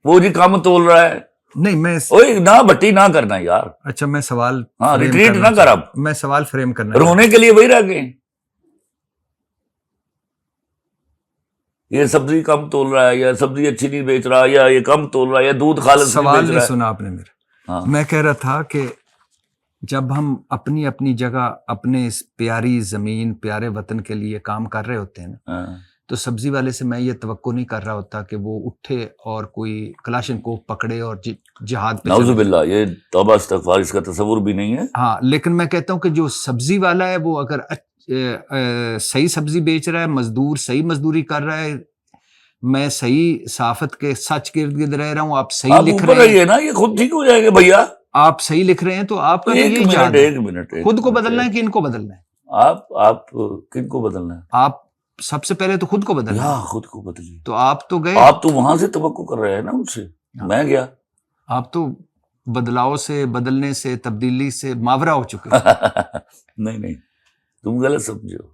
وہ جی کام تول رہا ہے، نہیں میں اوے نہ بٹی نہ کرنا یار. اچھا میں سوال ہاں فریم ریٹریٹ کرنا نہ کر اب، میں سوال فریم کرنا رونے کے لیے وہی رہ گئے. یہ سبزی کم تول رہا ہے، یا سبزی اچھی نہیں بیچ رہا، یا یہ کم تول رہا ہے، یا دودھ خالص نہیں سوال بیچ نہیں رہا ہے. سنا آپ نے میرا. ہاں میں کہہ رہا تھا کہ جب ہم اپنی اپنی جگہ اپنے اس پیاری زمین پیارے وطن کے لیے کام کر رہے ہوتے ہیں نا، ہاں. تو سبزی والے سے میں یہ توقع نہیں کر رہا ہوتا کہ وہ اٹھے اور کوئی کلاشن کو پکڑے اور جہاد پہ نعوذ چلے جائے. باللہ، یہ توبہ استغفار، اس کا تصور بھی نہیں ہے. ہاں لیکن میں کہتا ہوں کہ جو سبزی والا ہے وہ اگر صحیح سبزی بیچ رہا ہے، مزدور صحیح مزدوری کر رہا ہے، میں صحیح صحافت کے سچ کے ارد گرد رہ رہا ہوں، آپ صحیح آپ لکھ اوپر رہے ہیں، رہیے نا، یہ خود ٹھیک ہو جائے گا بھیا. آپ صحیح لکھ رہے ہیں تو آپ کا تو ایک یہی منٹ جہاد ہے. ایک منٹ خود کو بدلنا ہے کہ ان کو بدلنا ہے؟ آپ کن کو بدلنا ہے؟ آپ سب سے پہلے تو خود کو بدلنا یا ہے. خود کو بدلیے. تو آپ تو گئے، آپ تو وہاں سے توقع کر رہے ہیں نا مجھ سے، میں گیا. آپ تو بدلاؤ سے، بدلنے سے، تبدیلی سے ماورا ہو چکے. نہیں تم غلط سمجھو.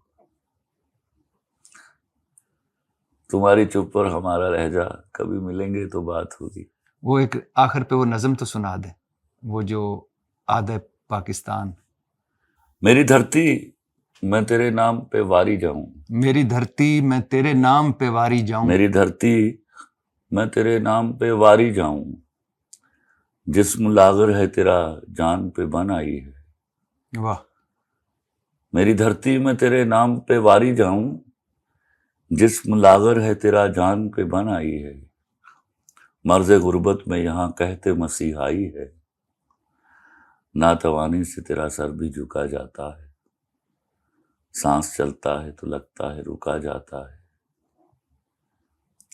تمہاری چپ پر ہمارا لہجہ، کبھی ملیں گے تو بات ہوگی. وہ ایک آخر پہ وہ نظم تو سنا دیں، وہ جو آدھے پاکستان. میری دھرتی میں تیرے نام پہ واری جاؤں، میری دھرتی میں تیرے نام پہ واری جاؤں، میری دھرتی میں تیرے نام پہ واری جاؤں، جسم لاغر ہے تیرا جان پہ بن آئی ہے. واہ. میری دھرتی میں تیرے نام پہ واری جاؤں، جسم لاغر ہے تیرا جان پہ بن آئی ہے. مرض غربت میں یہاں کہتے مسیحائی ہے، ناتوانی سے تیرا سر بھی جھکا جاتا ہے. سانس چلتا ہے تو لگتا ہے رکا جاتا ہے.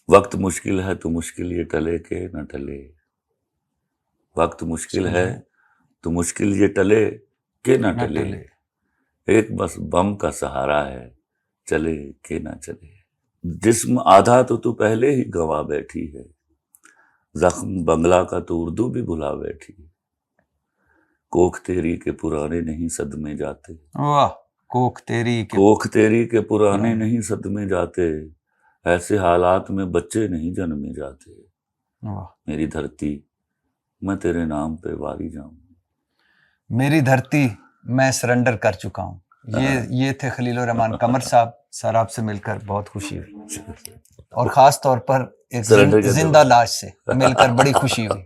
وقت مشکل ہے تو مشکل یہ ٹلے کہ نہ ٹلے. وقت مشکل ہے تو مشکل یہ ٹلے کہ نہ ٹلے. ایک بس بم کا سہارا ہے، چلے کہ نہ چلے. جسم آدھا تو پہلے ہی گنوا بیٹھی ہے، زخم بنگلہ کا تو اردو بھی بھلا بیٹھی. کوکھ تیری کے پرانے نہیں صدمے جاتے. واہ. کوکھ تیری کے کوکھ تیری کے پرانے نہیں صدمے جاتے، ایسے حالات میں بچے نہیں جنمے جاتے. واہ. میری دھرتی میں تیرے نام پہ واری جاؤں. میری دھرتی میں سرنڈر کر چکا ہوں. یہ تھے خلیل الرحمان قمر صاحب. سر آپ سے مل کر بہت خوشی ہوئی، اور خاص طور پر ایک سرنڈر کر زندہ لاش سے مل کر بڑی خوشی ہوئی.